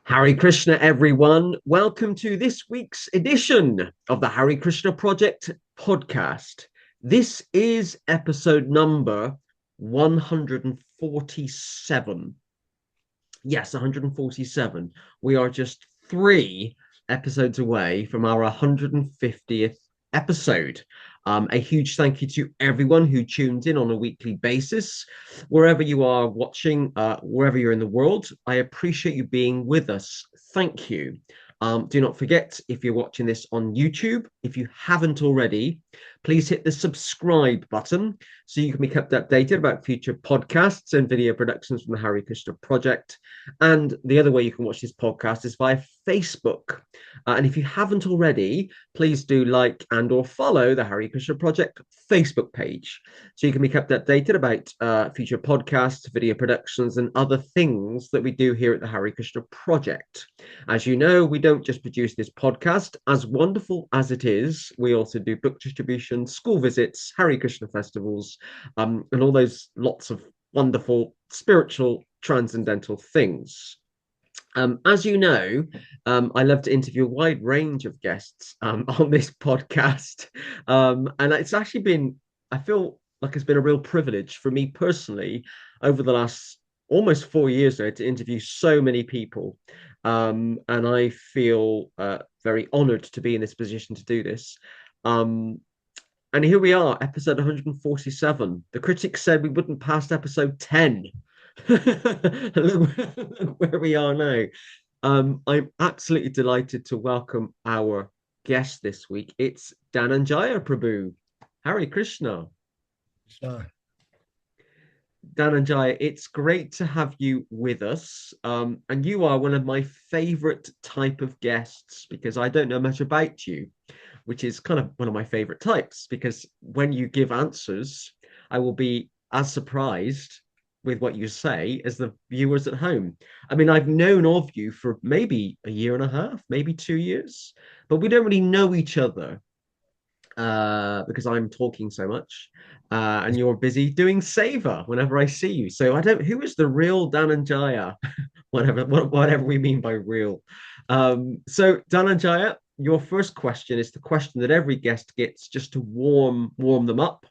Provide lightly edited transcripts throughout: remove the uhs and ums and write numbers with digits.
Hare Krishna, everyone. Welcome to this week's edition of the Hare Krishna Project podcast. This is episode number 147. Yes, 147. We are just three episodes away from our 150th episode. A huge thank you to everyone who tunes in on a weekly basis, wherever you are watching, wherever you're in the world. I appreciate you being with us. Thank you. Do not forget, if you're watching this on YouTube, if you haven't already, please hit the subscribe button so you can be kept updated about future podcasts and video productions from the Hare Krishna Project. And the other way you can watch this podcast is via Facebook. And if you haven't already, please do like and or follow the Hare Krishna Project Facebook page so you can be kept updated about future podcasts, video productions, and other things that we do here at the Hare Krishna Project. As you know, we don't just produce this podcast. As wonderful as it is, we also do book distribution, school visits, Hare Krishna festivals, and all those lots of wonderful spiritual transcendental things. As you know, I love to interview a wide range of guests on this podcast. And it's actually been, I feel like it's been a real privilege for me personally over the last almost 4 years now to interview so many people. And I feel very honored to be in this position to do this. And here we are, episode 147. The critics said we wouldn't pass episode 10. Look where we are now. I'm absolutely delighted to welcome our guest this week. It's Dhananjaya Prabhu. Hare Krishna. Sure. Dhananjaya, it's great to have you with us. And you are one of my favorite type of guests because I don't know much about you, which is kind of one of my favorite types because when you give answers, I will be as surprised with what you say as the viewers at home. I mean, I've known of you for maybe a year and a half, maybe 2 years, but we don't really know each other because I'm talking so much, and you're busy doing Seva whenever I see you. So I don't. Who is the real Dhananjaya? Whatever we mean by real. So Dhananjaya, your first question is the question that every guest gets just to warm them up.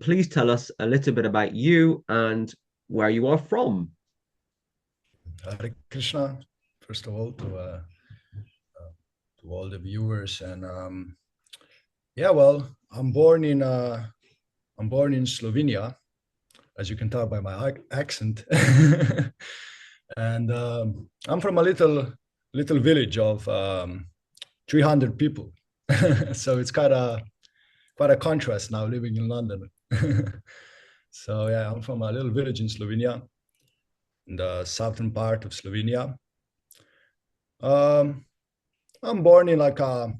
Please tell us a little bit about you and where you are from. Hare Krishna, first of all, to all the viewers, and yeah, well, I'm born in Slovenia, as you can tell by my accent, and I'm from a little village of 300 people, so it's quite a contrast now living in London. So yeah, I'm from a little village in Slovenia, in the southern part of Slovenia. Um, I'm born in like a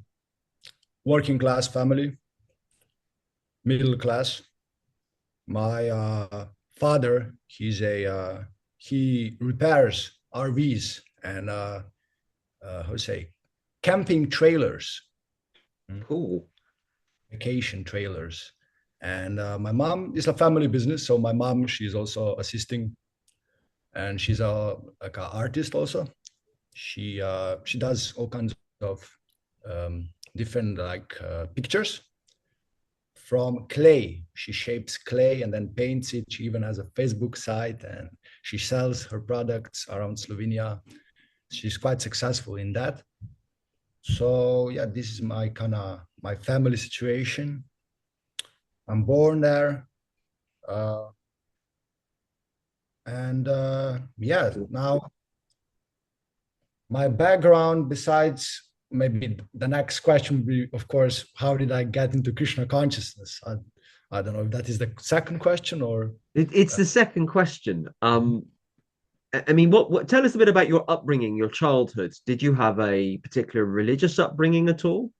working class family, middle class. My father, he repairs RVs and how to say camping trailers, Cool. vacation trailers. And my mom is a family business, so my mom, she's also assisting, and she's a like an artist also. She does all kinds of different like pictures from clay. She shapes clay and then paints it. She even has a Facebook site and she sells her products around Slovenia. She's quite successful in that. So yeah, this is my kind of my family situation. I'm born there. Uh, and yeah, now my background, besides maybe the next question would be, of course, how did I get into Krishna consciousness? I don't know if that is the second question or. It's the second question. I mean, what? Tell us a bit about your upbringing, your childhood. Did you have a particular religious upbringing at all?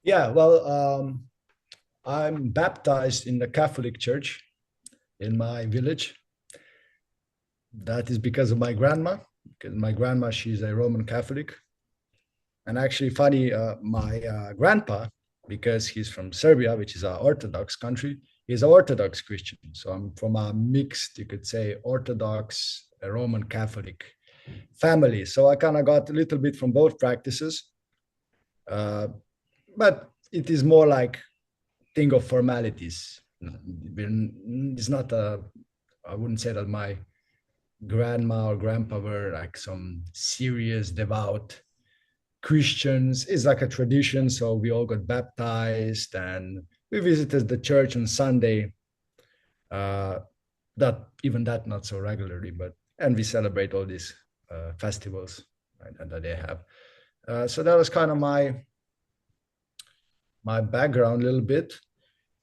Yeah, well, I'm baptized in the Catholic Church in my village. That is because of my grandma, because my grandma, she's a Roman Catholic. And actually, funny, my grandpa, because he's from Serbia, which is an Orthodox country, he's an Orthodox Christian. So I'm from a mixed, you could say, Orthodox Roman Catholic family. So I kind of got a little bit from both practices, but it is more like thing of formalities. It's not a. I wouldn't say that my grandma or grandpa were like some serious devout Christians. It's like a tradition. So we all got baptized and we visited the church on Sunday. Uh, that even that not so regularly, but and we celebrate all these festivals, right, that they have. So that was kind of my background a little bit,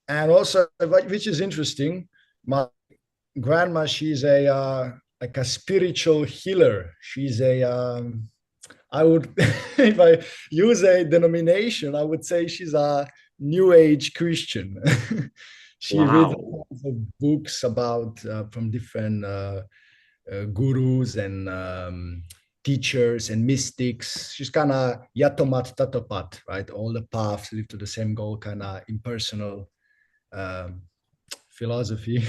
and also which is interesting. My grandma, she's a like a spiritual healer. She's a I would, if I use a denomination, I would say she's a New Age Christian. She reads Wow. lots of books about from different gurus and teachers and mystics. She's kind of yatomat tatapat, right? All the paths lead to the same goal, kind of impersonal um, philosophy.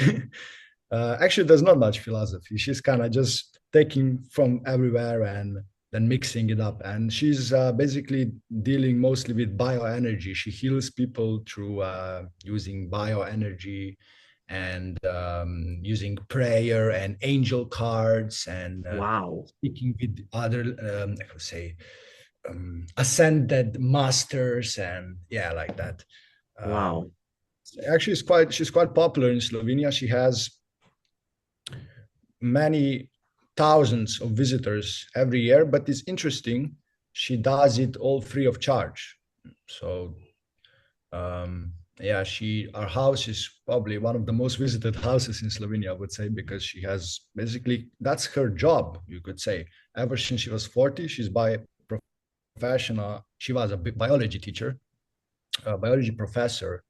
Actually, there's not much philosophy. She's kind of just taking from everywhere and then mixing it up. And she's basically dealing mostly with bioenergy. She heals people through using bioenergy and using prayer and angel cards and Wow. speaking with other, I would say, ascended masters and yeah, like that. Um, Wow. Actually, she's quite popular in Slovenia. She has many thousands of visitors every year, but it's interesting. She does it all free of charge. So yeah, our house is probably one of the most visited houses in Slovenia, I would say, because she has basically that's her job, you could say. Ever since she was 40, she's by profession. She was a biology teacher, a biology professor,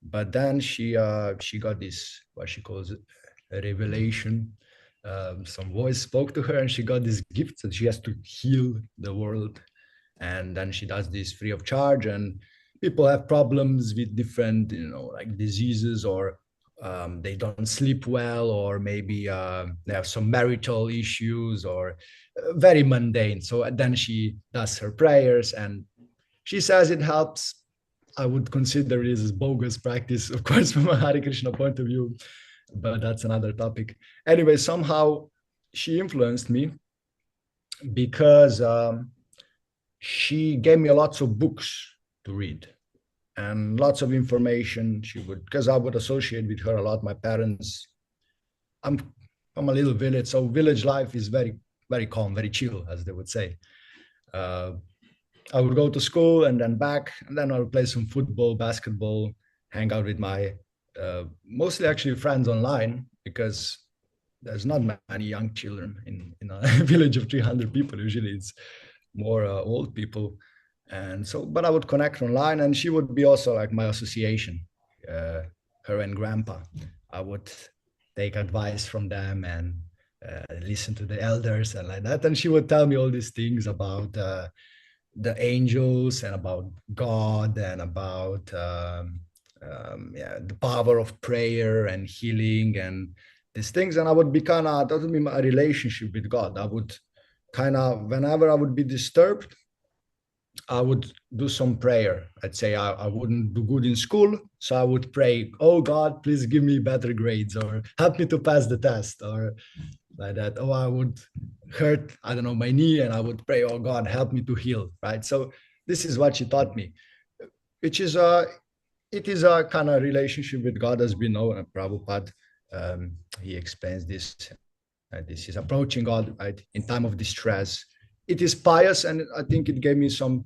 but then she got this what she calls it, a revelation. Some voice spoke to her and she got this gift that she has to heal the world, and then she does this free of charge. And people have problems with different like diseases, or they don't sleep well, or maybe they have some marital issues, or very mundane. So then she does her prayers and she says it helps. I would consider it as bogus practice, of course, from a Hare Krishna point of view, but that's another topic. Anyway, somehow she influenced me because she gave me lots of books to read and lots of information. She would, because I would associate with her a lot. My parents, I'm from a little village, so village life is very, very calm, very chill, as they would say. Uh, I would go to school and then back, and then I would play some football, basketball, hang out with my mostly actually friends online, because there's not many young children in a village of 300 people. Usually it's more old people. And so, but I would connect online, and she would be also like my association, her and grandpa. I would take advice from them and listen to the elders and like that. And she would tell me all these things about the angels and about God and about yeah, the power of prayer and healing and these things. And I would be kind of, that would be my relationship with God. I would kind of, whenever I would be disturbed, I would do some prayer. I'd say I wouldn't do good in school, so I would pray, "Oh God, please give me better grades, or help me to pass the test," or like that. Oh, I would hurt, I don't know, my knee, and I would pray, "Oh God, help me to heal." Right. So this is what she taught me, which is it is a kind of relationship with God, as we know. Prabhupada, he explains this. This is approaching God, right, in time of distress. It is pious, and I think it gave me some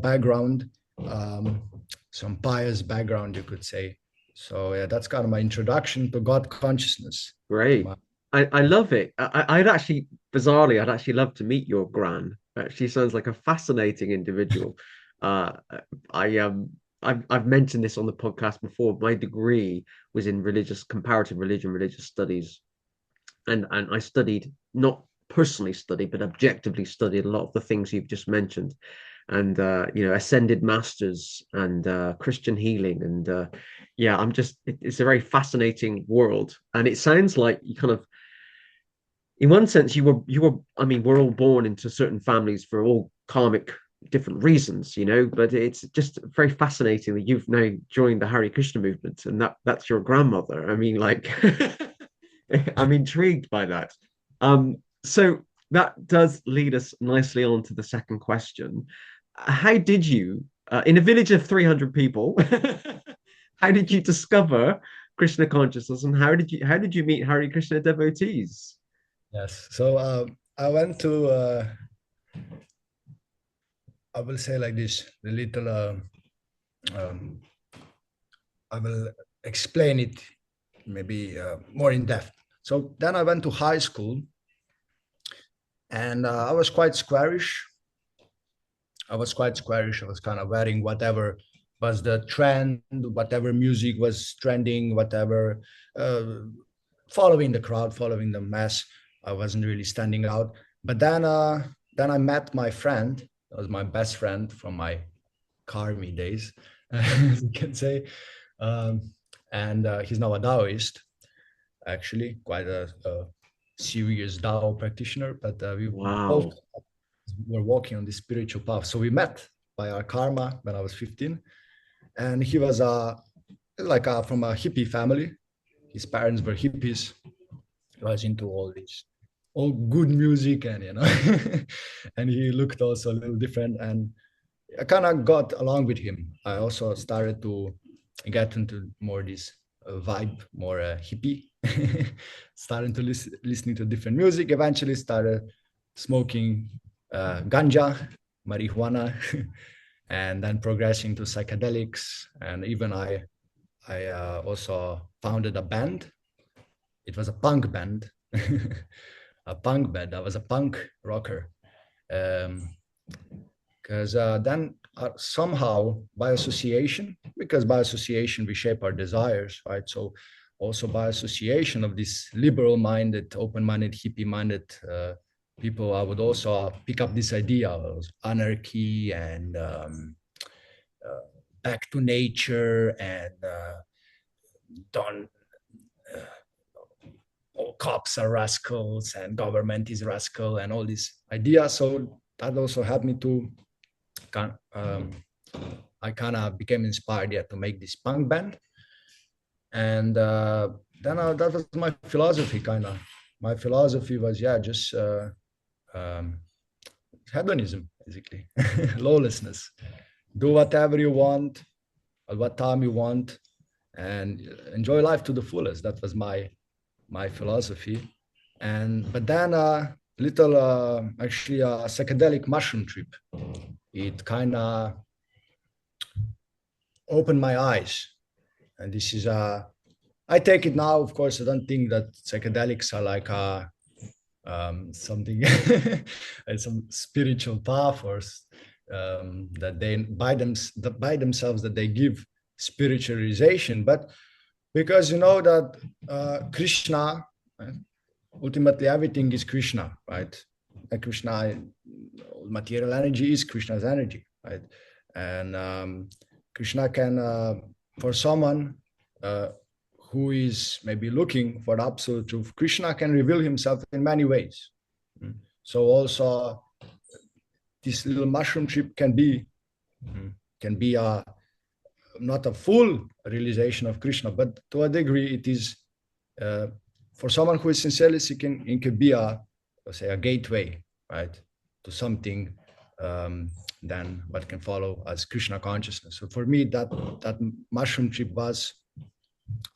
background, um, some pious background, you could say. So yeah, that's kind of my introduction to God consciousness. Great. I love it. I'd actually, bizarrely, I'd actually love to meet your gran. She sounds like a fascinating individual. Uh, I I've mentioned this on the podcast before. My degree was in religious comparative religion, religious studies, and I studied, not personally studied, but objectively studied a lot of the things you've just mentioned, and ascended masters and Christian healing, and yeah, it's a very fascinating world, and it sounds like you kind of in one sense, you were. I mean, we're all born into certain families for all karmic different reasons, you know. But it's just very fascinating that you've now joined the Hare Krishna movement, and that's your grandmother. I mean, like, I'm intrigued by that. So that does lead us nicely on to the second question. How did you, in a village of 300 people, how did you discover Krishna consciousness, and how did you meet Hare Krishna devotees? Yes. So I went to, I will say like this, the little, um, I will explain it maybe more in depth. So then I went to high school, and I was quite squarish. I was quite squarish. I was kind of wearing whatever was the trend, whatever music was trending, whatever, uh, following the crowd, following the mass. I wasn't really standing out. But then I met my friend. That was my best friend from my Karmi days, as you can say. Um, and he's now a Taoist, actually, quite a serious Tao practitioner. But we both Wow. were walking on this spiritual path. So we met by our karma when I was 15, and he was from a hippie family. His parents were hippies. He was into all good music, and and he looked also a little different. And I kind of got along with him. I also started to get into more this vibe, more hippie. Starting to listening to different music. Eventually, started smoking ganja, marijuana, and then progressing to psychedelics. And even I also founded a band. It was a punk band, a punk band. I was a punk rocker. Because then somehow by association, because by association we shape our desires, right? So also by association of this liberal-minded, open-minded, hippie-minded people, I would also pick up this idea of anarchy and back to nature and don't all cops are rascals and government is rascal and all these ideas. So that also helped me to I kind of became inspired, yeah, to make this punk band. And then that was my philosophy, kind of. My philosophy was, yeah, just um, hedonism, basically, lawlessness. Do whatever you want, at what time you want, and enjoy life to the fullest. That was my philosophy. And but then a little actually a psychedelic mushroom trip. It kind of opened my eyes, and this is I take it now. Of course, I don't think that psychedelics are like something some spiritual path or that they by themselves that they give spiritualization, but because you know that Krishna, right? Ultimately everything is Krishna, right? And Krishna, material energy is Krishna's energy, right? And Krishna can, for someone who is maybe looking for the absolute truth, Krishna can reveal himself in many ways. So also, this little mushroom trip can be a not a full realization of Krishna, but to a degree, it is for someone who is sincerely seeking. It could be let's say, a gateway, right, to something. Then what can follow as Krishna consciousness. So for me, that mushroom trip was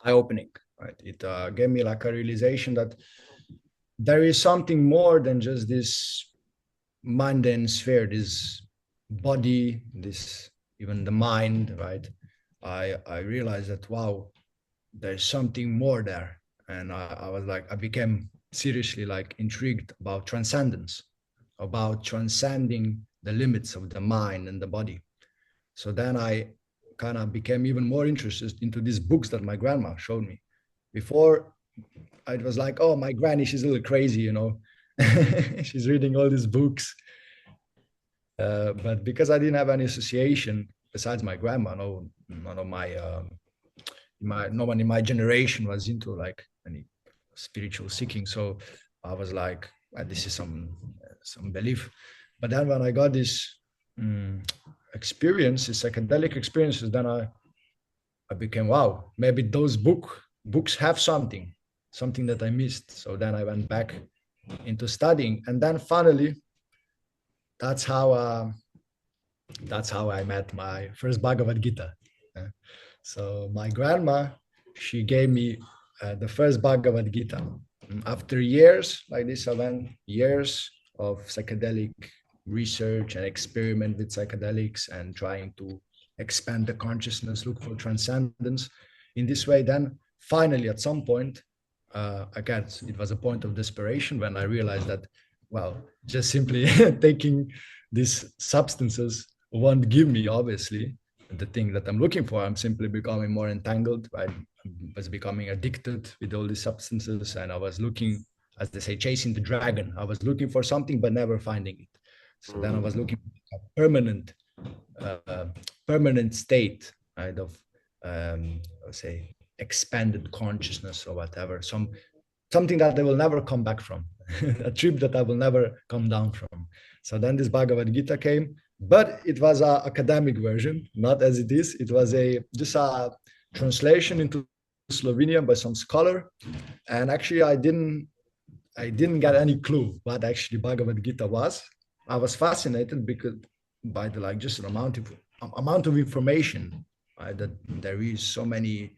eye-opening, right? It gave me like a realization that there is something more than just this mundane sphere, this body, this even the mind, right? I realized that wow, there's something more there, and I was like, I became seriously like intrigued about transcendence, about transcending the limits of the mind and the body. So then I kind of became even more interested into these books that my grandma showed me. Before, I was like, oh, my granny, she's a little crazy, you know. She's reading all these books. But because I didn't have any association besides my grandma, none of no one in my generation was into like any spiritual seeking. So I was like, this is some belief. But then when I got this experience, this psychedelic experiences, then I became, wow, maybe those books have something that I missed. So then I went back into studying, and then finally, that's how I met my first Bhagavad Gita. So my grandma, she gave me the first Bhagavad Gita. After years like this, I went years of psychedelic research and experiment with psychedelics and trying to expand the consciousness, look for transcendence. In this way, then finally, at some point, again, it was a point of desperation when I realized that, well, just simply taking these substances won't give me, obviously, the thing that I'm looking for. I'm simply becoming more entangled. I was becoming addicted with all these substances, and I was looking, as they say, chasing the dragon. I was looking for something but never finding it. So then I was looking for a permanent state, right, of let's say expanded consciousness or whatever, something that I will never come back from, a trip that I will never come down from. So then this Bhagavad Gita came, but it was an academic version, not as it is. It was just a translation into Slovenian by some scholar, and actually I didn't get any clue what actually Bhagavad Gita was. I was fascinated because by the just an amount of information, right, that there is so much.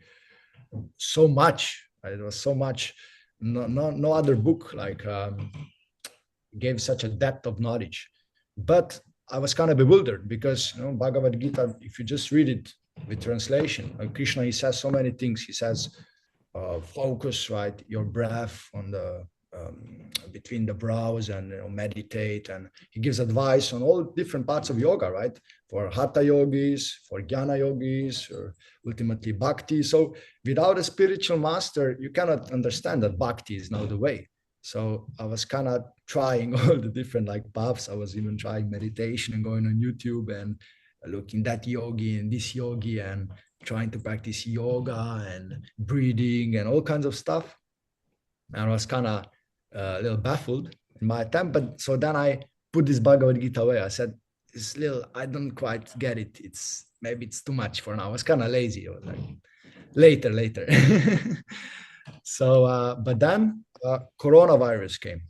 Right? It was so much. No other book gave such a depth of knowledge. But I was kind of bewildered because Bhagavad Gita, if you just read it with translation, Krishna, he says so many things. He says, focus, right, your breath on the between the brows and meditate, and he gives advice on all different parts of yoga, right, for hatha yogis, for jnana yogis, or ultimately bhakti. So without a spiritual master, you cannot understand that bhakti is now the way. So I was kind of trying all the different paths. I was even trying meditation and going on YouTube and looking that yogi and this yogi and trying to practice yoga and breathing and all kinds of stuff. And I was kind of a little baffled in my attempt. But so then I put this Bhagavad Gita away. I said, I don't quite get it. Maybe it's too much for now. I was kind of lazy. I was like, later. So, but then coronavirus came.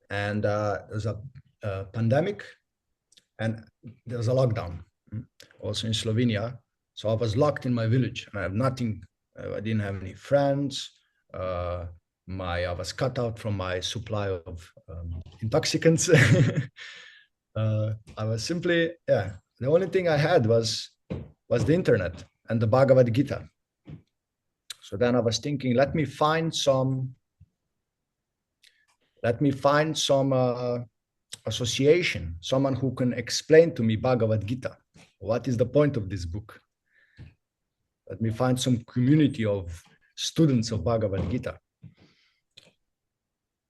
And there's a pandemic, and there was a lockdown also in Slovenia. So I was locked in my village, and I have nothing. I didn't have any friends. I was cut out from my supply of intoxicants. I was simply, the only thing I had was the internet and the Bhagavad Gita. So then I was thinking, let me find some association, someone who can explain to me Bhagavad Gita. What is the point of this book? Let me find some community of students of Bhagavad Gita.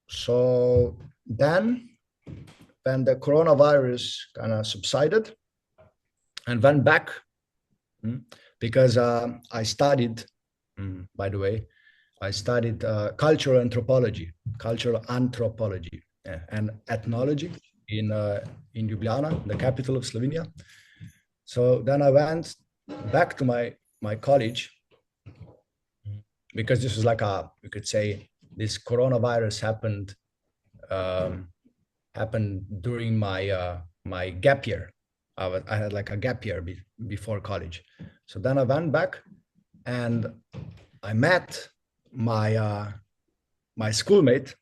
So then, when the coronavirus kind of subsided and went back, because I studied, by the way, I studied cultural anthropology and ethnology in Ljubljana, the capital of Slovenia. So then I went back to my college, because this was you could say, this coronavirus happened during my gap year. I had a gap year before college. So then I went back and I met my schoolmate,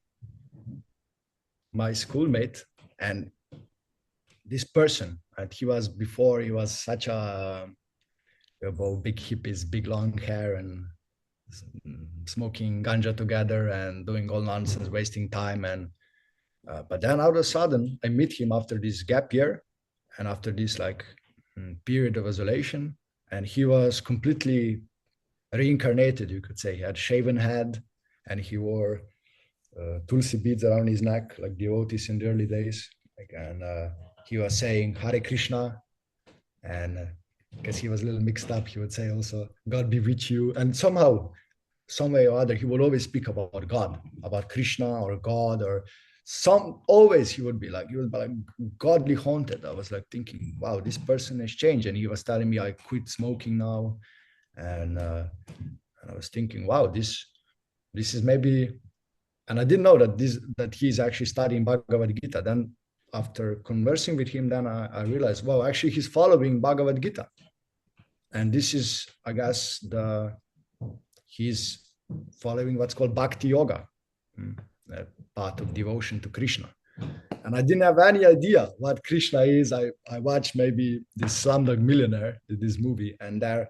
and this person. And he was such a big hippies, big long hair, and smoking ganja together and doing all nonsense, wasting time. And but then all of a sudden I meet him after this gap year and after this period of isolation, and he was completely reincarnated, you could say. He had shaven head and he wore tulsi beads around his neck like devotees in the early days, and he was saying Hare Krishna, and because he was a little mixed up, he would say also God be with you. And somehow some way or other, he would always speak about God, about Krishna or God or always he would be like, godly haunted. I was like thinking, wow, this person has changed. And he was telling me I quit smoking now. And I was thinking, wow, this is maybe, and I didn't know that he's actually studying Bhagavad Gita. Then after conversing with him, then I realized, wow, actually he's following Bhagavad Gita. And this is, I guess, he's following what's called Bhakti Yoga, a path of devotion to Krishna. And I didn't have any idea what Krishna is. I watched maybe this Slumdog Millionaire, this movie, and there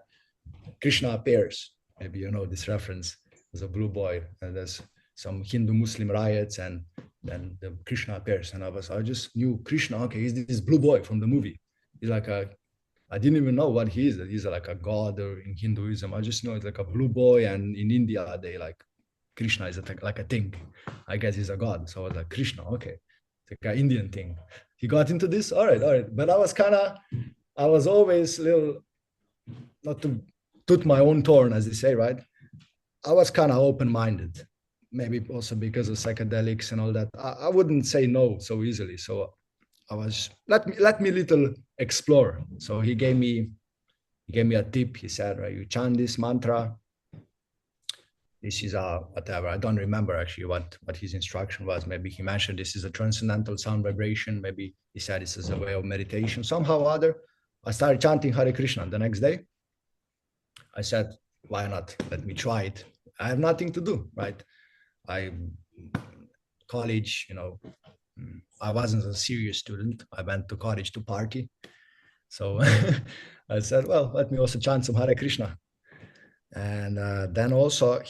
Krishna appears. Maybe you know this reference. There's a blue boy, and there's some Hindu-Muslim riots, and then the Krishna appears. And I just knew Krishna, okay, he's this blue boy from the movie. He's like I didn't even know what he is. That he's like a god or in Hinduism. I just know it's like a blue boy, and in India they like Krishna is like a thing. I guess he's a god. So I was like, Krishna, okay. It's like an Indian thing. He got into this, all right. But I was always a little, not to toot my own horn, as they say, right? I was kind of open-minded, maybe also because of psychedelics and all that. I wouldn't say no so easily. So I was, let me little explore. So he gave me a tip. He said, right, you chant this mantra. This is a whatever. I don't remember actually what his instruction was. Maybe he mentioned this is a transcendental sound vibration. Maybe he said this is a way of meditation. Somehow or other, I started chanting Hare Krishna. The next day, I said, why not? Let me try it. I have nothing to do, right? College, I wasn't a serious student. I went to college to party. So I said, well, let me also chant some Hare Krishna. And then also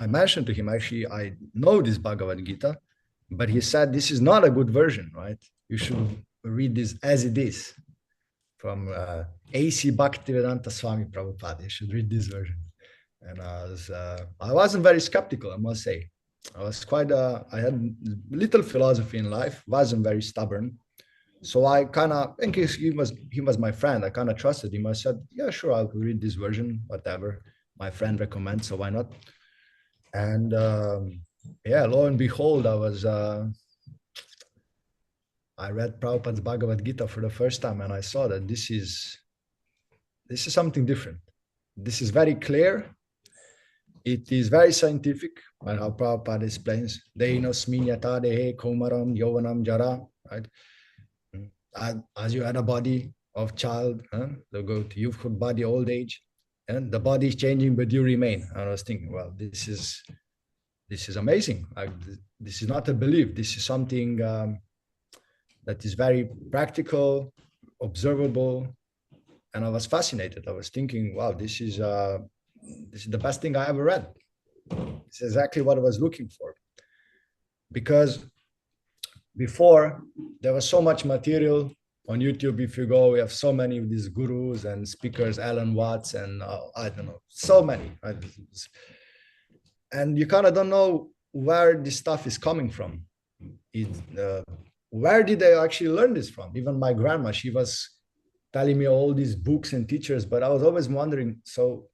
I mentioned to him, actually, I know this Bhagavad Gita, but he said, this is not a good version, right? You should read this as it is from A.C. Bhaktivedanta Swami Prabhupada. You should read this version. And I wasn't very skeptical, I must say. I had little philosophy in life, wasn't very stubborn. So I kind of, in case he was my friend, I kind of trusted him. I said, yeah, sure, I'll read this version, whatever my friend recommends, so why not? And yeah, lo and behold, I read Prabhupada's Bhagavad Gita for the first time, and I saw that this is something different. This is very clear. It is very scientific, like how Prabhupada explains, Dehinosminyata dehe komaram yovanam jara, right? As you had a body of child, they go to youthhood, body, old age, and the body is changing, but you remain. And I was thinking, well, this is amazing. This is not a belief. This is something that is very practical, observable, and I was fascinated. I was thinking, wow, this is the best thing I ever read. It's exactly what I was looking for, because before there was so much material on YouTube. If you go, we have so many of these gurus and speakers, Alan Watts, and I don't know, so many. Right? And you kind of don't know where this stuff is coming from. Where did they actually learn this from? Even my grandma, she was telling me all these books and teachers, but I was always wondering, so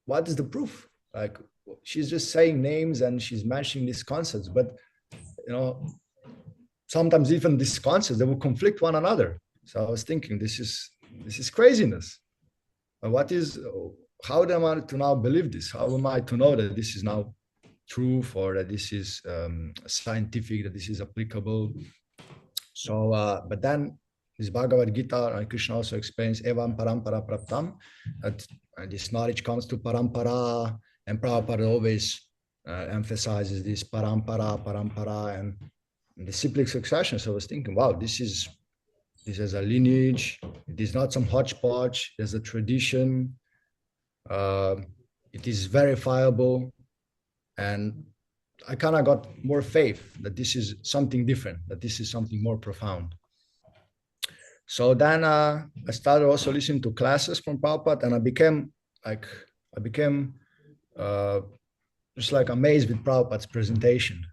what is the proof? Like, she's just saying names and she's mentioning these concepts, but sometimes even these concepts, they will conflict one another. So I was thinking, this is craziness. How am I to now believe this? How am I to know that this is now truth, or that this is scientific, that this is applicable? So, but then this Bhagavad Gita, and Krishna also explains evam parampara praptam, that this knowledge comes to parampara, and Prabhupada always emphasizes this parampara, and the cyclic succession. So I was thinking, wow, this is a lineage. It is not some hodgepodge. There's a tradition. It is verifiable, and I kind of got more faith that this is something different, that this is something more profound. So then I started also listening to classes from Prabhupada, and I became just like amazed with Prabhupada's presentation.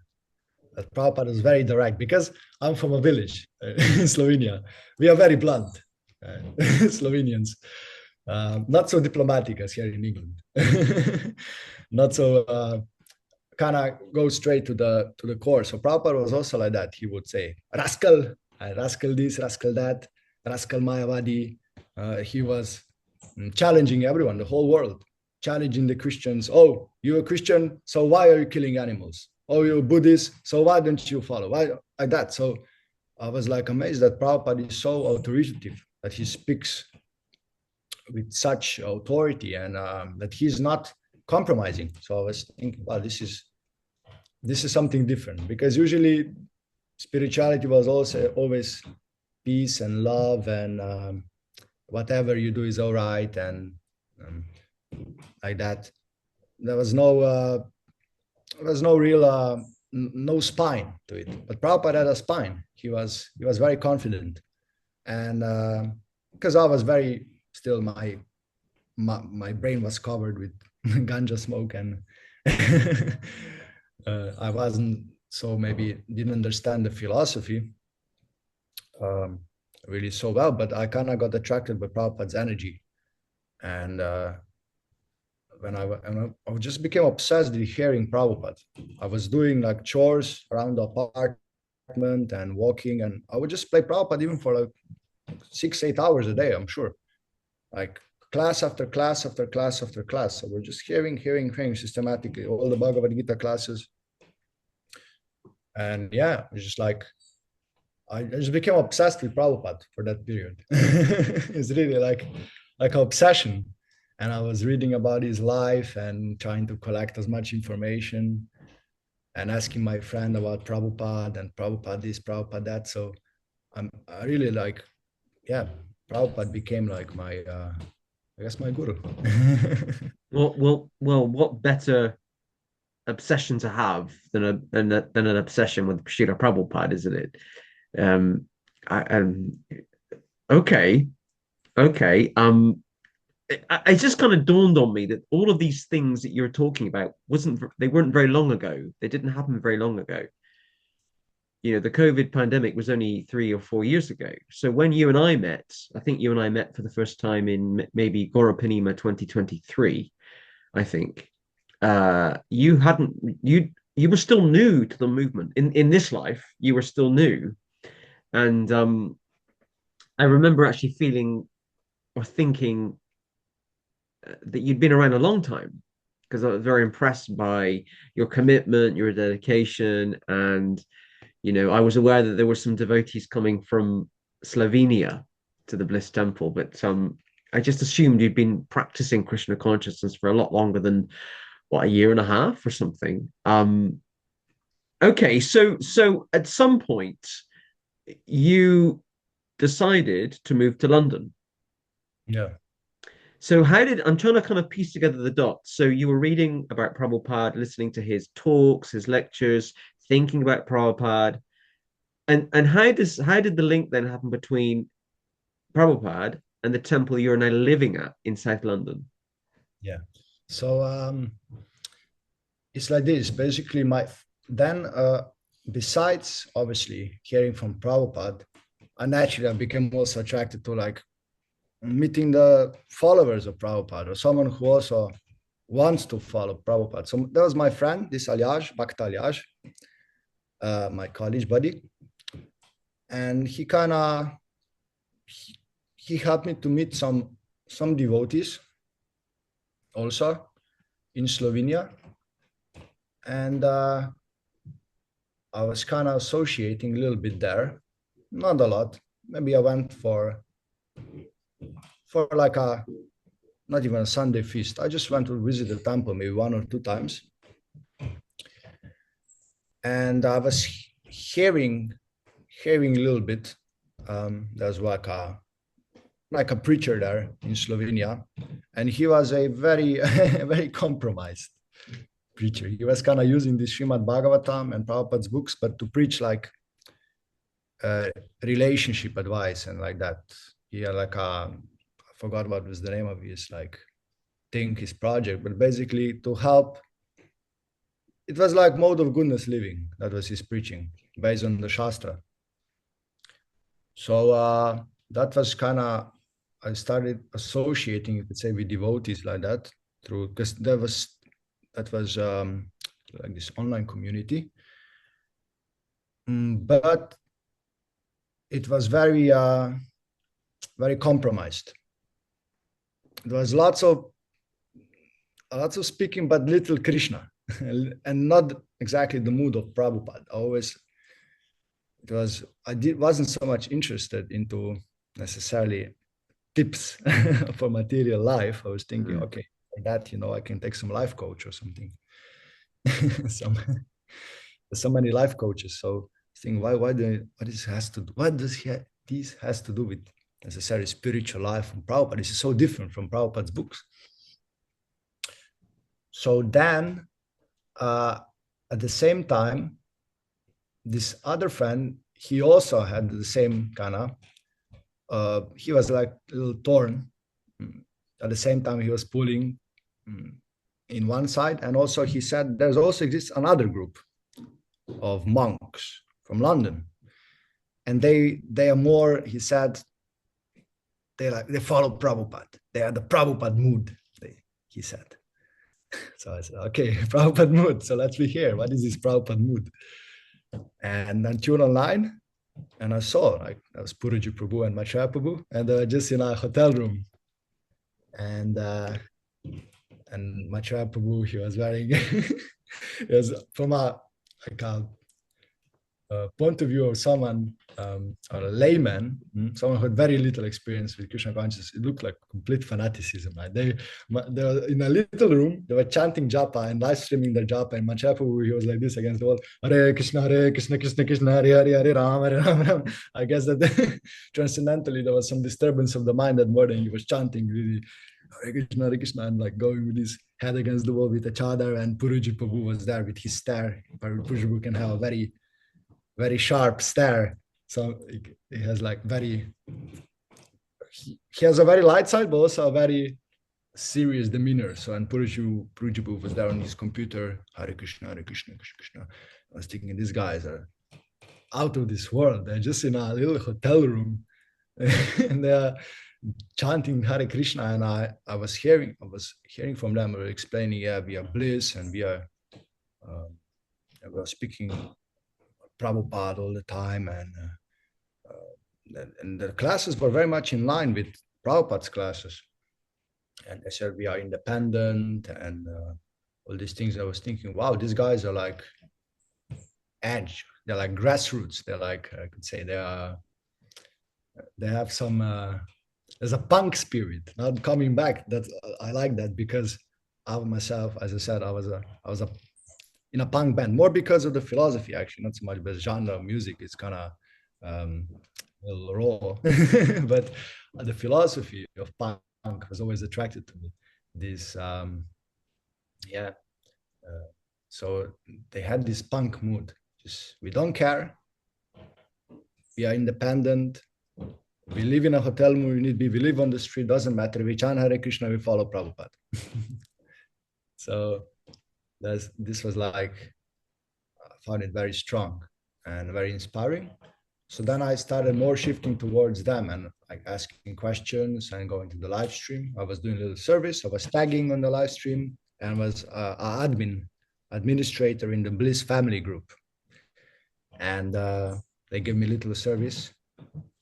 That Prabhupada is very direct, because I'm from a village in Slovenia. We are very blunt, Slovenians. Not so diplomatic as here in England. Not so kind of go straight to the core. So Prabhupada was also like that. He would say, "Rascal, rascal this, rascal that, rascal Mayavadi." He was challenging everyone, the whole world, challenging the Christians. Oh, you're a Christian, so why are you killing animals? Oh, you're a Buddhist, so why don't you follow? Why like that? So I was like amazed that Prabhupada is so authoritative, that he speaks with such authority, and that he's not compromising. So I was thinking, wow, this is something different, because usually spirituality was also always peace and love, and whatever you do is all right, and um, like that. There was no real no spine to it. But Prabhupada had a spine. He was very confident, and because I was very still my brain was covered with ganja smoke, and I wasn't, so maybe didn't understand the philosophy um, really so well, but I kind of got attracted by Prabhupada's energy. And I just became obsessed with hearing Prabhupada. I was doing like chores around the apartment and walking, and I would just play Prabhupada even for like 6, 8 hours a day, I'm sure. Like class after class after class after class. So we're just hearing systematically all the Bhagavad Gita classes. And yeah, it's just like I just became obsessed with Prabhupada for that period. It's really like an obsession. And I was reading about his life and trying to collect as much information and asking my friend about Prabhupada and Prabhupada this, Prabhupada that. So I really like, yeah, Prabhupada became like my, I guess, my guru. Well, what better obsession to have than an obsession with Srila Prabhupada, isn't it? Um, okay, okay. It just kind of dawned on me that all of these things that you're talking about they weren't very long ago. They didn't happen very long ago. The COVID pandemic was only 3 or 4 years ago. So when you and I met, I think you and I met for the first time in maybe Goropanima 2023, I think. You hadn't you were still new to the movement. In this life, you were still new. And I remember actually feeling or thinking that you'd been around a long time, because I was very impressed by your commitment, your dedication, and I was aware that there were some devotees coming from Slovenia to the Bliss Temple, but I just assumed you'd been practicing Krishna consciousness for a lot longer than what, a year and a half or something. Okay, so at some point you decided to move to London. Yeah. So I'm trying to kind of piece together the dots. So you were reading about Prabhupada, listening to his talks, his lectures, thinking about Prabhupada. And how did the link then happen between Prabhupada and the temple you're now living at in South London? Yeah. So it's like this. Basically, then besides obviously hearing from Prabhupada, I became also attracted to like meeting the followers of Prabhupada, or someone who also wants to follow Prabhupada. So that was my friend, this Alyaj, Bhakta Alyaj, my college buddy. And he kind of, he helped me to meet some devotees also in Slovenia. And I was kind of associating a little bit there, not a lot. Maybe I went for like not even a Sunday feast. I just went to visit the temple maybe 1 or 2 times. And I was hearing a little bit. There's like a preacher there in Slovenia, and he was a very very compromised preacher. He was kind of using this Srimad Bhagavatam and Prabhupada's books, but to preach like relationship advice and like that. He had like I forgot what was the name of his like thing, his project, but basically to help. It was like mode of goodness living. That was his preaching based on the Shastra. So that was kind of I started associating, you could say, with devotees like that through, because that was like this online community. But it was very very compromised. There was lots of speaking, but little Krishna, and not exactly the mood of Prabhupada. Wasn't so much interested into necessarily tips for material life. I was thinking, okay, for that, I can take some life coach or something. So many life coaches. So think, what this has to do? What does this has to do with necessary spiritual life from Prabhupada? This is so different from Prabhupada's books. So then, at the same time, this other friend, he also had the same kind of, he was like a little torn. At the same time, he was pulling in one side. And also he said, there's also exists another group of monks from London. And they are more, he said, they follow Prabhupada. They are the Prabhupada mood, he said. So I said, okay, Prabhupada mood. So let's be here. What is this Prabhupada mood? And then tune online, and I saw that was Puraji Prabhu and Maitreya Prabhu, and they were just in a hotel room. And Maitreya Prabhu, he was wearing, it was from a point of view of someone, or a layman, someone who had very little experience with Krishna consciousness. It looked like complete fanaticism. Right? They were in a little room, they were chanting japa and live streaming their japa, and Maitreya Prabhu, he was like this against the wall, Hare Krishna, Krishna Krishna, Hare Hare, Hare Ram, Hare Ram, Ram. I guess that transcendentally there was some disturbance of the mind that more than he was chanting really Hare Krishna, and like going with his head against the wall with a chadar, and Puraji Prabhu was there with his stare. Puraji Prabhu can have a very, very sharp stare. So he has like he has a very light side, but also a very serious demeanor. So, and Puraji Prabhu was there on his computer, Hare Krishna, Hare Krishna, Krishna Krishna. I was thinking, these guys are out of this world. They're just in a little hotel room and they're chanting Hare Krishna. And I was hearing from them, were explaining, yeah, we are bliss, and we are speaking Prabhupada all the time, and the classes were very much in line with Prabhupada's classes. And they said we are independent and all these things. I was thinking, wow, these guys are like edge. They're like grassroots. They're like, I could say they have some, there's a punk spirit now coming back. That I like that, because I myself, as I said, I was in a punk band, more because of the philosophy, actually, not so much the genre of music. It's kind of a little raw, but the philosophy of punk was always attracted to me. This, so they had this punk mood. Just, we don't care. We are independent. We live in a hotel room. We live on the street. Doesn't matter. We chant Hare Krishna. We follow Prabhupada. So this was like, I found it very strong and very inspiring. So then I started more shifting towards them and like asking questions and going to the live stream. I was doing a little service. I was tagging on the live stream and was an administrator in the Bliss family group. And they gave me a little service.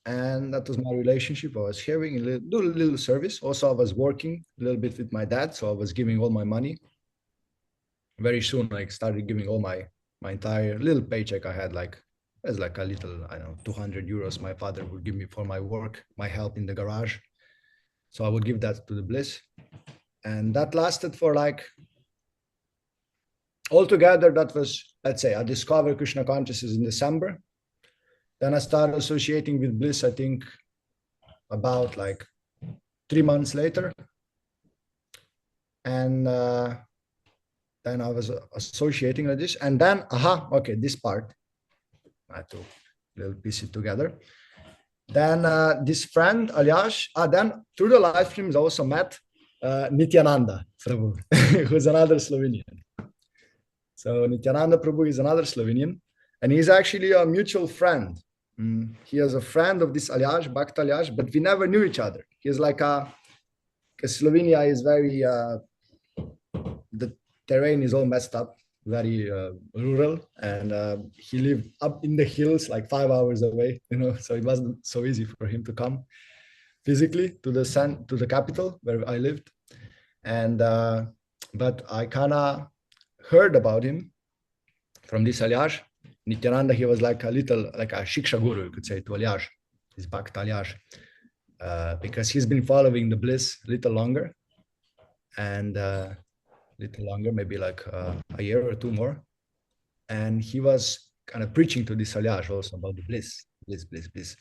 And that was my relationship. I was hearing do a little service. Also, I was working a little bit with my dad. So I was giving all my money. Very soon, I started giving all my entire little paycheck I had, like, as like a little, I don't know, 200 euros my father would give me for my work, my help in the garage. So I would give that to the Bliss. And that lasted for like, altogether, that was, let's say, I discovered Krishna consciousness in December. Then I started associating with Bliss, I think, about like 3 months later. And then I was associating with this. And then, okay, this part, I had to little piece it together. Then this friend, Alyash, then through the live streams, I also met Nityananda Prabhu, who's another Slovenian. So Nityananda Prabhu is another Slovenian, and he's actually a mutual friend. He is a friend of this Alyash, Bhakt Alyash, but we never knew each other. He's like because Slovenia is very the terrain is all messed up, very rural, and he lived up in the hills, like 5 hours away. So it wasn't so easy for him to come physically to the capital where I lived, and but I kind of heard about him from this Aljaž. Nityananda, he was like a Shiksha guru, you could say, to Aljaž, his Bhakt Aljaž, because he's been following the bliss a little longer, and little longer, maybe like a year or two more. And he was kind of preaching to this Aljaž also about the bliss, bliss, bliss, bliss.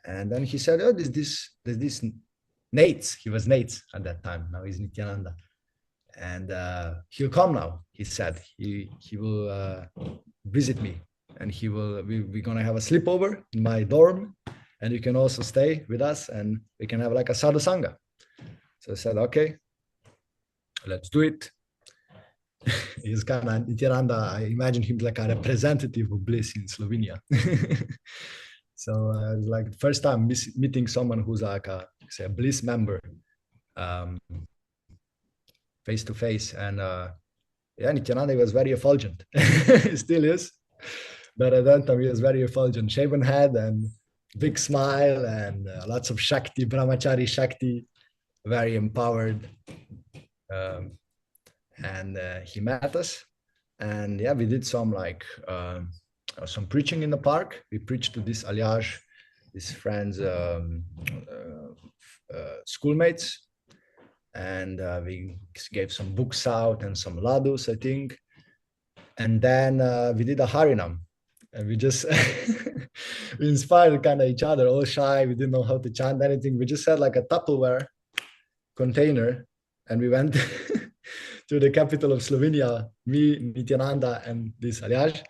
And then he said, oh, there's this Nates. He was Nates at that time. Now he's Nityananda. And he'll come now, he said. He will visit me, and we're going to have a sleepover in my dorm, and you can also stay with us, and we can have like a sadhu sangha. So I said, okay, let's do it. He's kind of Nityananda. I imagine him like a representative of bliss in Slovenia. So like the first time meeting someone who's like a bliss member, face to face. And Nityananda was very effulgent. He still is. But at that time he was very effulgent, shaven head and big smile, and lots of Shakti, Brahmachari Shakti, very empowered. And he met us, and we did some some preaching in the park. We preached to this Aljaž, his friends, schoolmates, and we gave some books out and some ladus, I think. And then we did a Harinam, and we just we inspired kind of each other, all shy. We didn't know how to chant anything. We just had like a Tupperware container, and we went to the capital of Slovenia, me, Nityananda, and this Aljaž,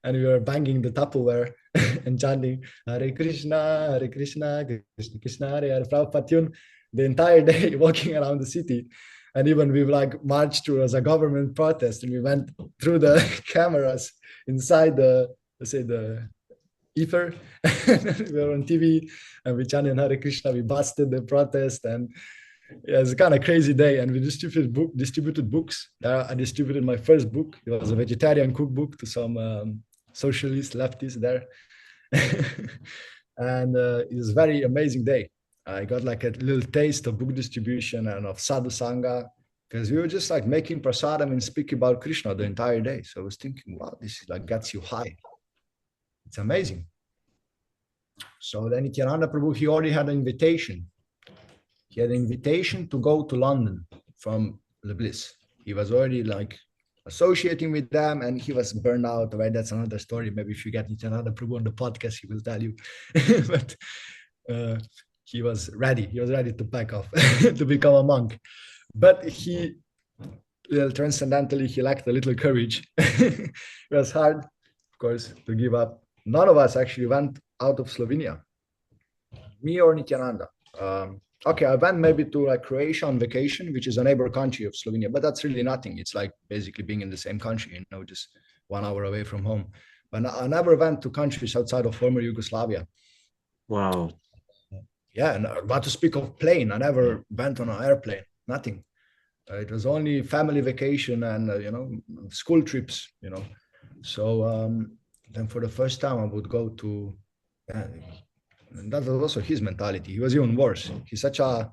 and we were banging the Tupperware and chanting Hare Krishna, Krishna Krishna, Hare Hare, Prabhupada tune the entire day, walking around the city. And even we like marched through as a government protest, and we went through the cameras inside the ether. We were on TV, and we chanted Hare Krishna. We busted the protest, and it's a kind of crazy day. And we distributed books. I distributed my first book. It was a vegetarian cookbook to some socialist leftists there. And it was a very amazing day. I got like a little taste of book distribution and of sadhu sangha, because we were just like making prasadam and speaking about Krishna the entire day. So I was thinking, wow, this is like gets you high. It's amazing. So then Nityananda Prabhu, he already had an invitation. He had an invitation to go to London from the Bliss. He was already like associating with them, and he was burned out. Right? That's another story. Maybe if you get Nityananda Prabhu on the podcast, he will tell you. But he was ready. He was ready to pack off to become a monk. But he, transcendentally, he lacked a little courage. It was hard, of course, to give up. None of us actually went out of Slovenia. Me or Nityananda. Okay, I went maybe to like Croatia on vacation, which is a neighbor country of Slovenia, but that's really nothing. It's like basically being in the same country, just 1 hour away from home. But I never went to countries outside of former Yugoslavia. Wow. Yeah, and what to speak of plane? I never went on an airplane, nothing. It was only family vacation and, school trips, So then for the first time I would go to, and that was also his mentality. He was even worse. He's such a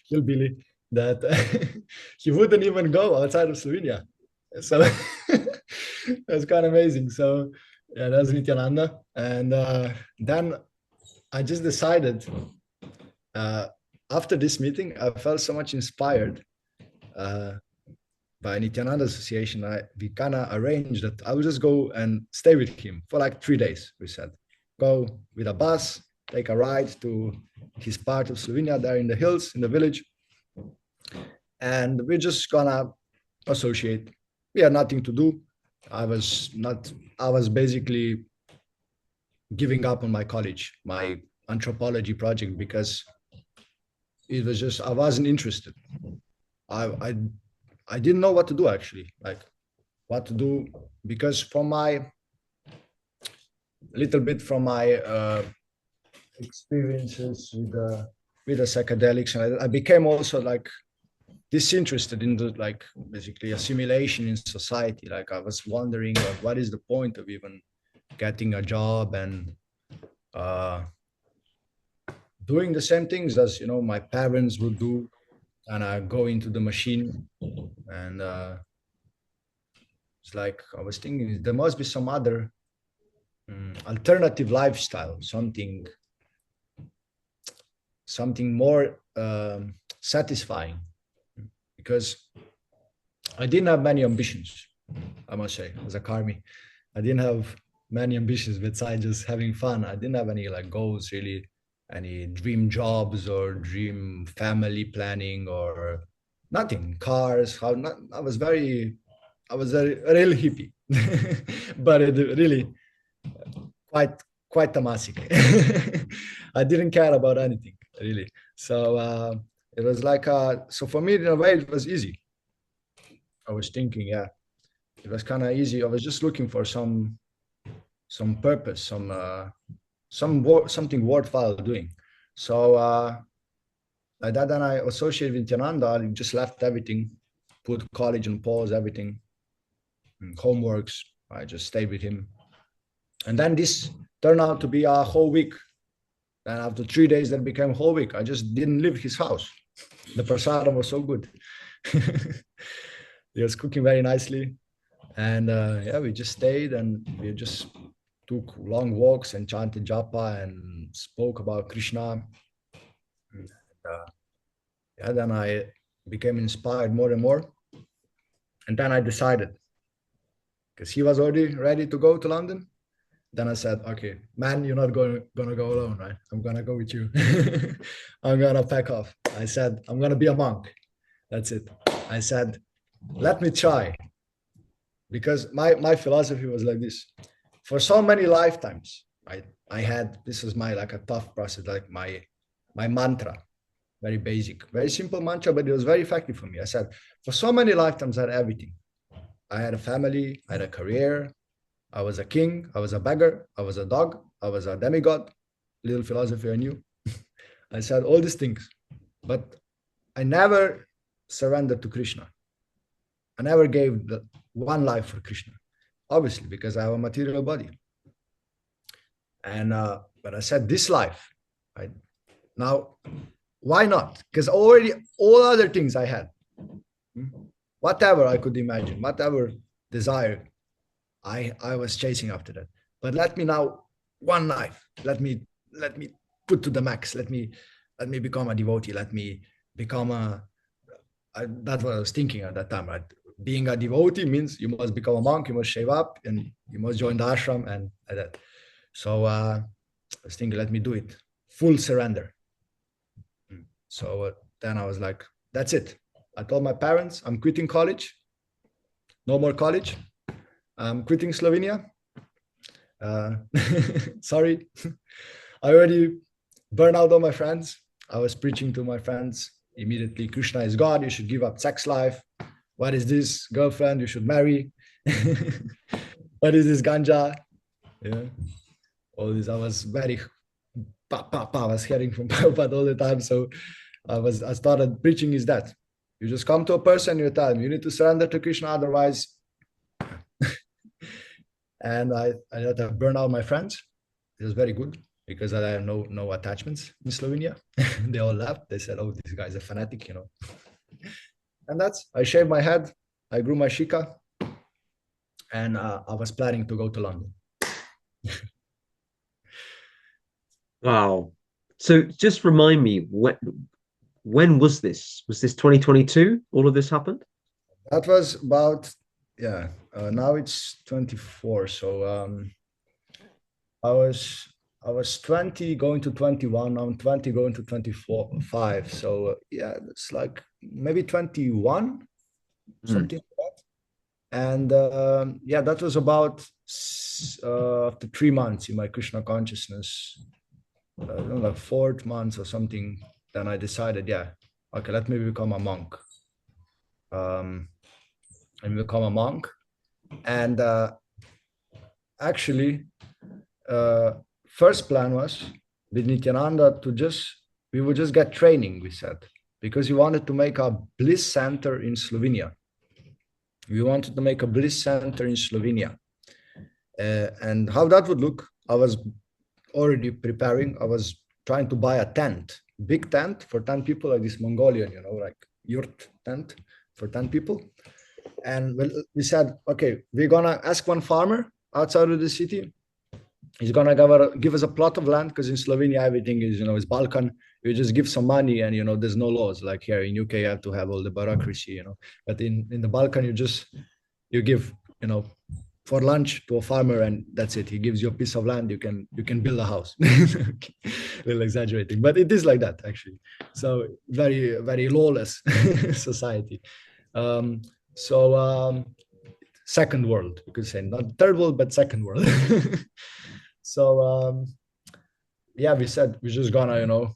hillbilly that he wouldn't even go outside of Slovenia. So that's kind of amazing. So yeah, that's Nityananda. And then I just decided, after this meeting, I felt so much inspired by Nityananda Association. We kind of arranged that I would just go and stay with him for like 3 days, we said. Go with a bus, take a ride to his part of Slovenia there in the hills, in the village. And we're just gonna associate. We had nothing to do. I was basically giving up on my college, my anthropology project, because it was just, I wasn't interested. I didn't know what to do, actually, like what to do, because from my experiences with the psychedelics, and I became also like disinterested in the like basically assimilation in society. Like I was wondering, like, what is the point of even getting a job and uh, doing the same things as my parents would do, and I go into the machine, and it's like I was thinking there must be some other alternative lifestyle, something more satisfying, because I didn't have many ambitions, I must say, as a karmi. I didn't have many ambitions besides just having fun. I didn't have any like goals really, any dream jobs or dream family planning or nothing. Cars, how not, I was a real hippie, but it really quite quite tamasic. I didn't care about anything really. So it was like so for me in a way it was easy. I was thinking, yeah, it was kind of easy. I was just looking for some purpose, something worthwhile doing. So like that, then I associated with Yananda. I just left everything, put college on pause, everything, homeworks. I just stayed with him, and then this turned out to be a whole week. And after 3 days, that became a whole week. I just didn't leave his house. The prasadam was so good. He was cooking very nicely. And yeah, we just stayed and we just took long walks and chanted japa and spoke about Krishna. And, yeah, then I became inspired more and more. And then I decided, because he was already ready to go to London. Then I said, okay, man, you're not gonna go alone, right? I'm gonna go with you. I'm gonna pack off. I said, I'm gonna be a monk. That's it. I said, let me try. Because my philosophy was like this. For so many lifetimes, I had, this is my like a tough process, like my mantra, very basic, very simple mantra, but it was very effective for me. I said, for so many lifetimes, I had everything. I had a family, I had a career, I was a king, I was a beggar, I was a dog, I was a demigod. Little philosophy I knew. I said all these things, but I never surrendered to Krishna. I never gave the one life for Krishna, obviously, because I have a material body. And but I said this life, right? Now, why not? Because already all other things I had, whatever I could imagine, whatever desire, I was chasing after that. But let me now one life. Let me put to the max. Let me become a devotee. Let me become that's what I was thinking at that time, right? Being a devotee means you must become a monk, you must shave up, and you must join the ashram and that. So I was thinking, let me do it. Full surrender. So then I was like, that's it. I told my parents, I'm quitting college. No more college. I'm quitting Slovenia. Sorry. I already burned out all my friends. I was preaching to my friends immediately, Krishna is God. You should give up sex life. What is this girlfriend? You should marry. What is this ganja? Yeah. All this. I was very I was hearing from Prabhupada all the time. So I started preaching is that you just come to a person, you tell him you need to surrender to Krishna, otherwise. And I had to burn out my friends. It was very good because I had no attachments in Slovenia. They all laughed. They said, "Oh, this guy's a fanatic," you know. And that's, I shaved my head, I grew my shika, and I was planning to go to London. Wow. So just remind me, when was this? Was this 2022? All of this happened? That was about, yeah, now it's 24. So I was I was 20 going to 21. Now I'm 20 going to 24, 5. So yeah, it's like maybe 21, Hmm. something like that. And yeah, that was about after 3 months in my Krishna consciousness, like fourth month or something. Then I decided, yeah, okay, let me become a monk. Um, and become a monk. And actually, first plan was with Nityananda we would just get training, we said, because we wanted to make a bliss center in Slovenia. We wanted to make a bliss center in Slovenia. And how that would look, I was already preparing. I was trying to buy a tent, big tent for 10 people, like this Mongolian, like yurt tent for 10 people. And we said, okay, we're going to ask one farmer outside of the city. He's going to give us a plot of land, because in Slovenia, everything is, it's Balkan. You just give some money and, there's no laws. Like here in UK, you have to have all the bureaucracy, But in the Balkan, you give, for lunch to a farmer, and that's it. He gives you a piece of land. You can build a house. A little exaggerating, but it is like that, actually. So very, very lawless society. Second world, you could say, not third world, but second world. So yeah, we said we're just gonna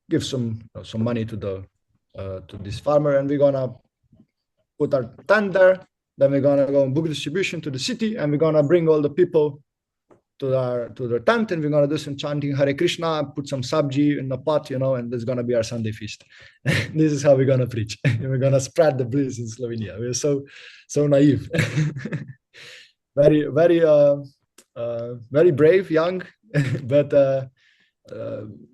give some money to this farmer, and we're gonna put our tent there. Then we're gonna go and book distribution to the city, and we're gonna bring all the people to their tent, and we're gonna do some chanting Hare Krishna, put some sabji in the pot, and that's gonna be our Sunday feast. This is how we're gonna preach. We're gonna spread the bliss in Slovenia. We're so naive. Very, very very brave, young, but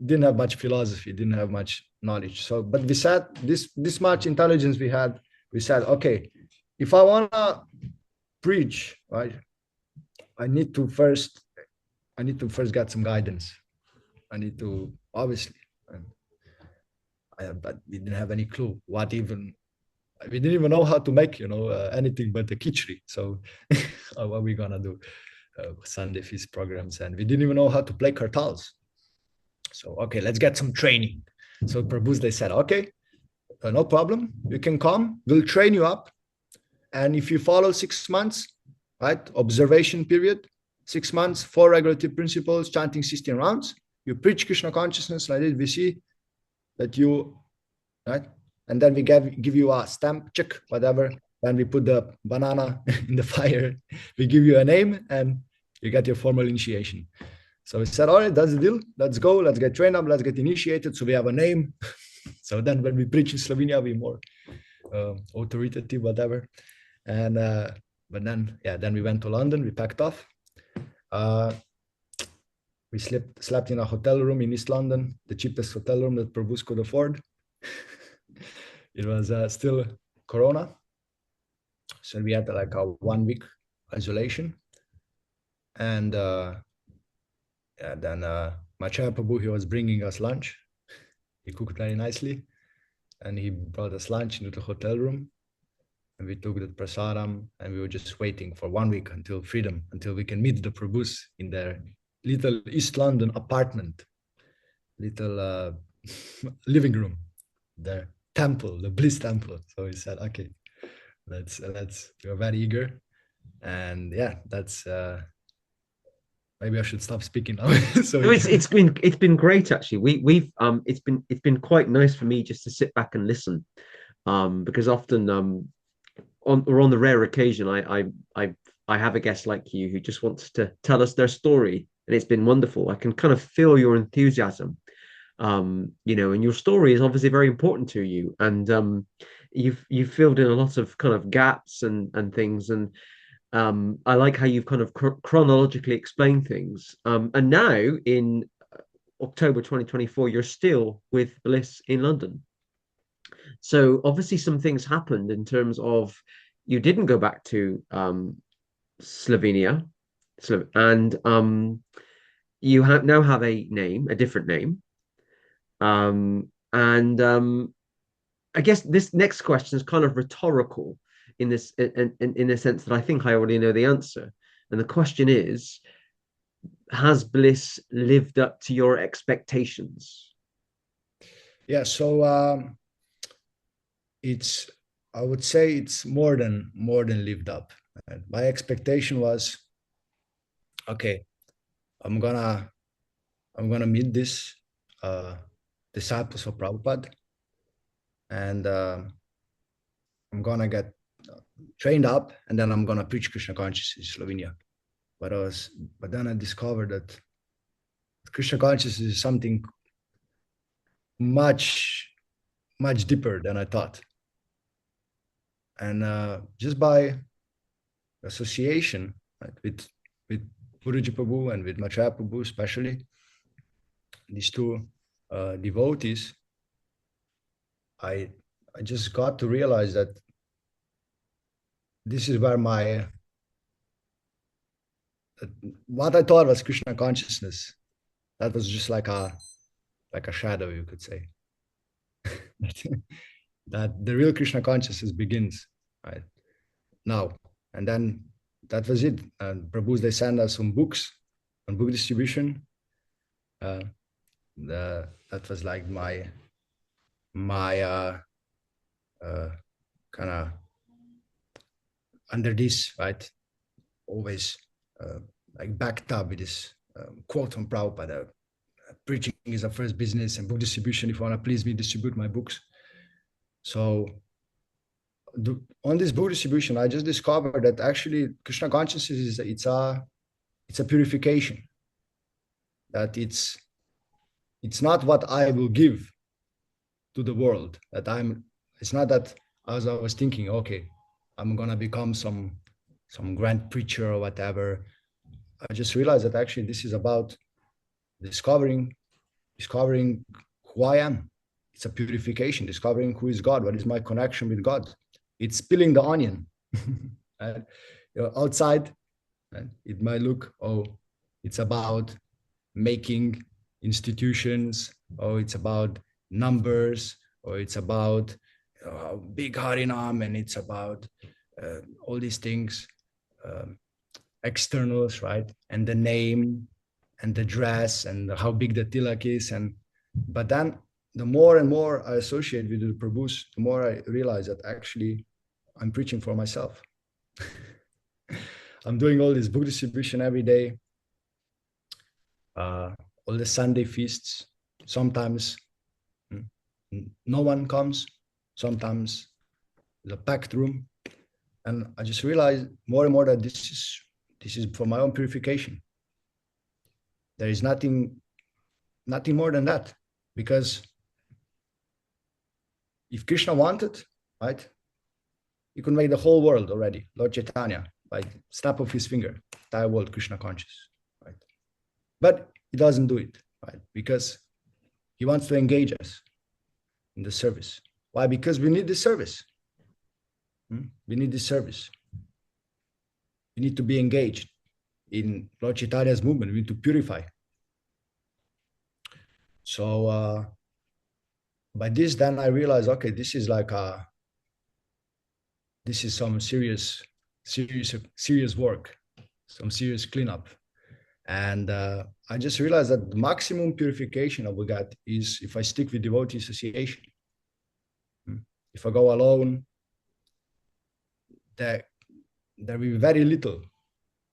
didn't have much philosophy, didn't have much knowledge. So, but we said this much intelligence we had. We said, okay, if I wanna preach, right, I need to first get some guidance. I need to, obviously, but we didn't have any clue we didn't even know how to make anything but the khichdi. So what are we gonna do? Sunday feast programs, and we didn't even know how to play kartals. So okay, let's get some training. So Prabhus, they said, okay, no problem, you can come, we'll train you up, and if you follow 6 months, right, observation period, 6 months, 4 regulative principles, chanting 16 rounds, you preach Krishna consciousness like this, we see that you, right, and then we give you a stamp, check, whatever. Then we put the banana in the fire. We give you a name, and you get your formal initiation. So we said, all right, that's the deal. Let's go. Let's get trained up. Let's get initiated. So we have a name. So then when we preach in Slovenia, we're more authoritative, whatever. And but then we went to London. We packed off. We slept in a hotel room in East London, the cheapest hotel room that Prabhus could afford. It was still Corona. So we had like a 1 week isolation. And then Machaya Prabhu, he was bringing us lunch. He cooked very nicely. And he brought us lunch into the hotel room. And we took the prasadam, and we were just waiting for 1 week until freedom, until we can meet the Prabhus in their little East London apartment, little living room, their temple, the Bliss Temple. So we said, okay, let's we're very eager. And yeah, that's maybe I should stop speaking now. So no, it's been great, actually. We've it's been quite nice for me just to sit back and listen, because often on the rare occasion I have a guest like you who just wants to tell us their story, and it's been wonderful. I can kind of feel your enthusiasm, and your story is obviously very important to you, and you've filled in a lot of kind of gaps and things, and I like how you've kind of chronologically explained things. And now in October 2024, you're still with Bliss in London. So obviously some things happened in terms of you didn't go back to Slovenia, and you now have a name, a different name. And I guess this next question is kind of rhetorical in this in a sense that I think I already know the answer. And the question is, has Bliss lived up to your expectations? Yeah, so I would say it's more than lived up. My expectation was, okay, I'm gonna meet this disciples of Prabhupada, and I'm gonna get trained up, and then I'm gonna preach Krishna consciousness in Slovenia. But then I discovered that Krishna consciousness is something much, much deeper than I thought. And just by association, right, with Guruji Prabhu and with Maitreya Prabhu especially, these two devotees, I just got to realize that this is where what I thought was Krishna consciousness, that was just like a shadow, you could say. That the real Krishna consciousness begins right now. And then that was it. And Prabhus, they send us some books on book distribution. That was like my kind of under this, right? Always like backed up with this quote from Prabhupada: preaching is the first business, and book distribution, if you want to please me, distribute my books. So on this book distribution, I just discovered that actually Krishna consciousness it's a purification. That it's not what I will give to the world. It's not that as I was thinking, okay, I'm gonna become some grand preacher or whatever. I just realized that actually this is about discovering who I am. It's a purification, discovering who is God, what is my connection with God. It's peeling the onion. And, outside, it might look, oh, it's about making institutions, or it's about numbers, or it's about big Harinam, and it's about all these things, externals, right? And the name and the dress and how big the tilak is. But then the more and more I associate with the Prabhus, the more I realize that actually I'm preaching for myself. I'm doing all this book distribution every day, all the Sunday feasts. Sometimes no one comes, sometimes the packed room. And I just realized more and more that this is for my own purification. There is nothing more than that. Because if Krishna wanted, right, he could make the whole world already, Lord Chaitanya, by snap of his finger, entire world Krishna conscious, right? But he doesn't do it, right? Because he wants to engage us in the service. Why? Because we need this service. We need this service. We need to be engaged in Lord Chaitanya's movement. We need to purify. So by this, then I realized, okay, this is some serious work, some serious cleanup. And I just realized that the maximum purification I will get is if I stick with devotee association. If I go alone, there will be very little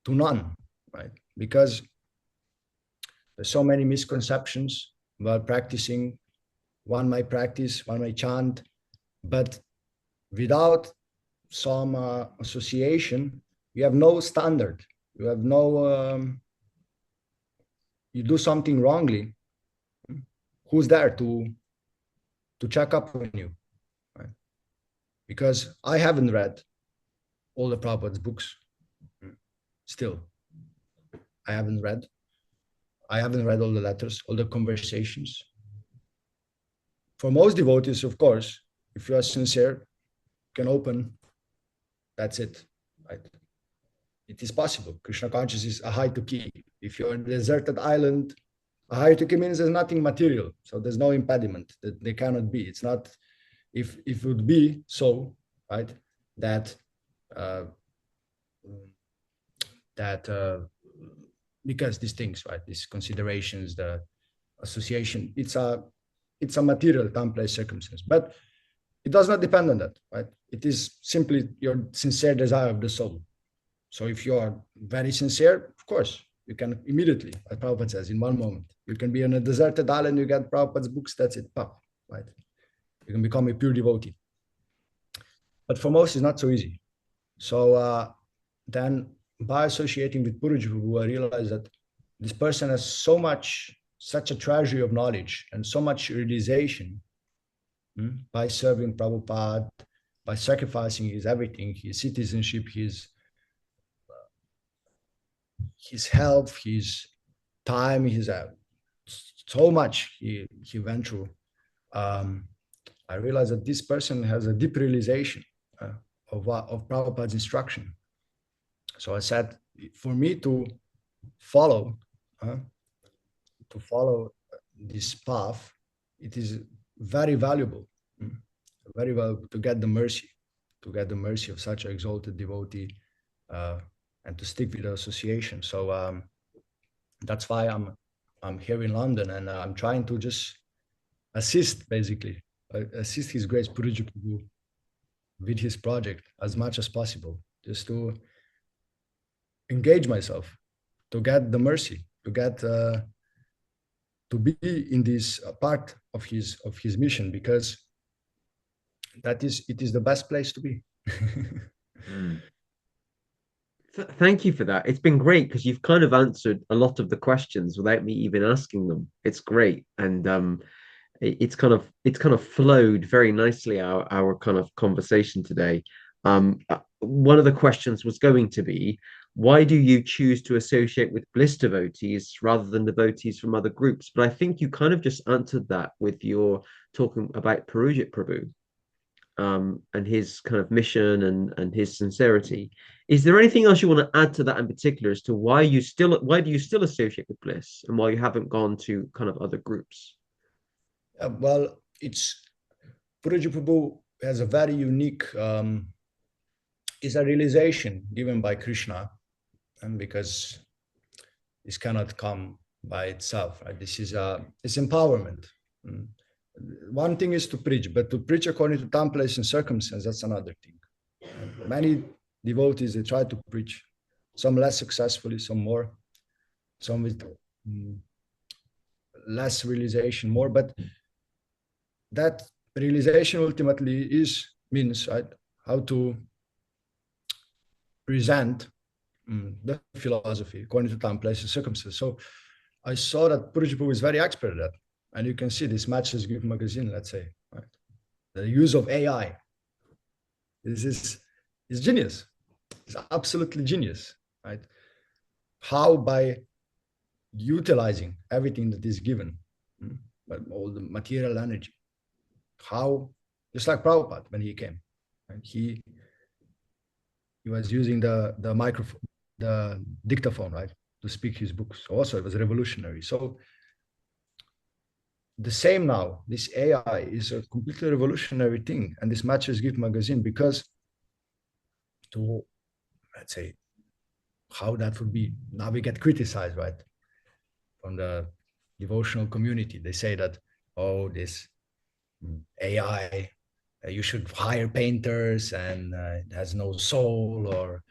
to none, right? Because there's so many misconceptions about practicing. One might practice, one might chant, but without some association, you have no standard. You have no, you do something wrongly, who's there to check up on you, right? Because I haven't read all the Prabhupada's books. Still, I haven't read all the letters, all the conversations. For most devotees, of course, if you are sincere, you can open, that's it, right? It is possible. Krishna consciousness is a high to key. If you're in a deserted island, a high to key means there's nothing material. So there's no impediment that they cannot be. It's not, if it would be so, right, that because these things, right, these considerations, the association, it's a material time, place, circumstance, but it does not depend on that, right? It is simply your sincere desire of the soul. So if you are very sincere, of course, you can immediately, as Prabhupada says, in one moment, you can be on a deserted island, you get Prabhupada's books, that's it, pop, right? You can become a pure devotee. But for most, it's not so easy. So then by associating with Guruji, I realized that this person has so much such a treasury of knowledge and so much realization by serving Prabhupada, by sacrificing his everything, his citizenship, his health, his time, his so much he went through. I realized that this person has a deep realization of Prabhupada's instruction. So I said, for me to follow, this path, it is very valuable, very valuable to get the mercy of such an exalted devotee, and to stick with the association. So that's why I'm here in London, and I'm trying to just assist His Grace Puruja Prabhu with his project as much as possible, just to engage myself, to get the mercy, to get to be in this part of his mission, because it is the best place to be. Thank you for that. It's been great because you've kind of answered a lot of the questions without me even asking them. It's great, and it's kind of flowed very nicely our kind of conversation today. One of the questions was going to be, why do you choose to associate with Bliss devotees rather than devotees from other groups? But I think you kind of just answered that with your talking about Parujit Prabhu, and his kind of mission and his sincerity. Is there anything else you want to add to that in particular as to why do you still associate with Bliss and why you haven't gone to kind of other groups? Well, it's Puruja Prabhu has a very unique, is a realization given by Krishna, and because this cannot come by itself, right? This is it's empowerment. One thing is to preach, but to preach according to time, place, and circumstance, that's another thing. Many devotees, they try to preach, some less successfully, some more, some with less realization, more, but that realization ultimately means, right, how to present the philosophy according to time, place, and circumstances. So I saw that Puruja Prabhu is very expert at that. And you can see this Matchless Gift magazine, let's say, right? The use of AI. This is genius. It's absolutely genius, right? How by utilizing everything that is given, but all the material energy, how, just like Prabhupada when he came, right? He was using the microphone, the dictaphone, right, to speak his books. Also, it was revolutionary. So the same now, this AI is a completely revolutionary thing, and this Matchless Gift magazine, because to, let's say, how that would be, now we get criticized, right, from the devotional community. They say that, oh, this AI, you should hire painters and it has no soul or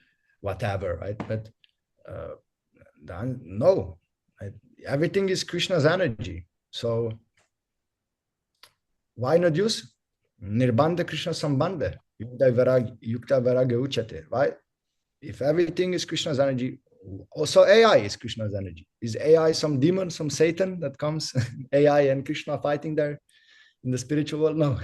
whatever, right? But no, everything is Krishna's energy. So why not use Nirbandha Krishna Sambandha? Yukta Varagya Uchate, right? If everything is Krishna's energy, also AI is Krishna's energy. Is AI some demon, some Satan that comes, AI and Krishna fighting there in the spiritual world? No.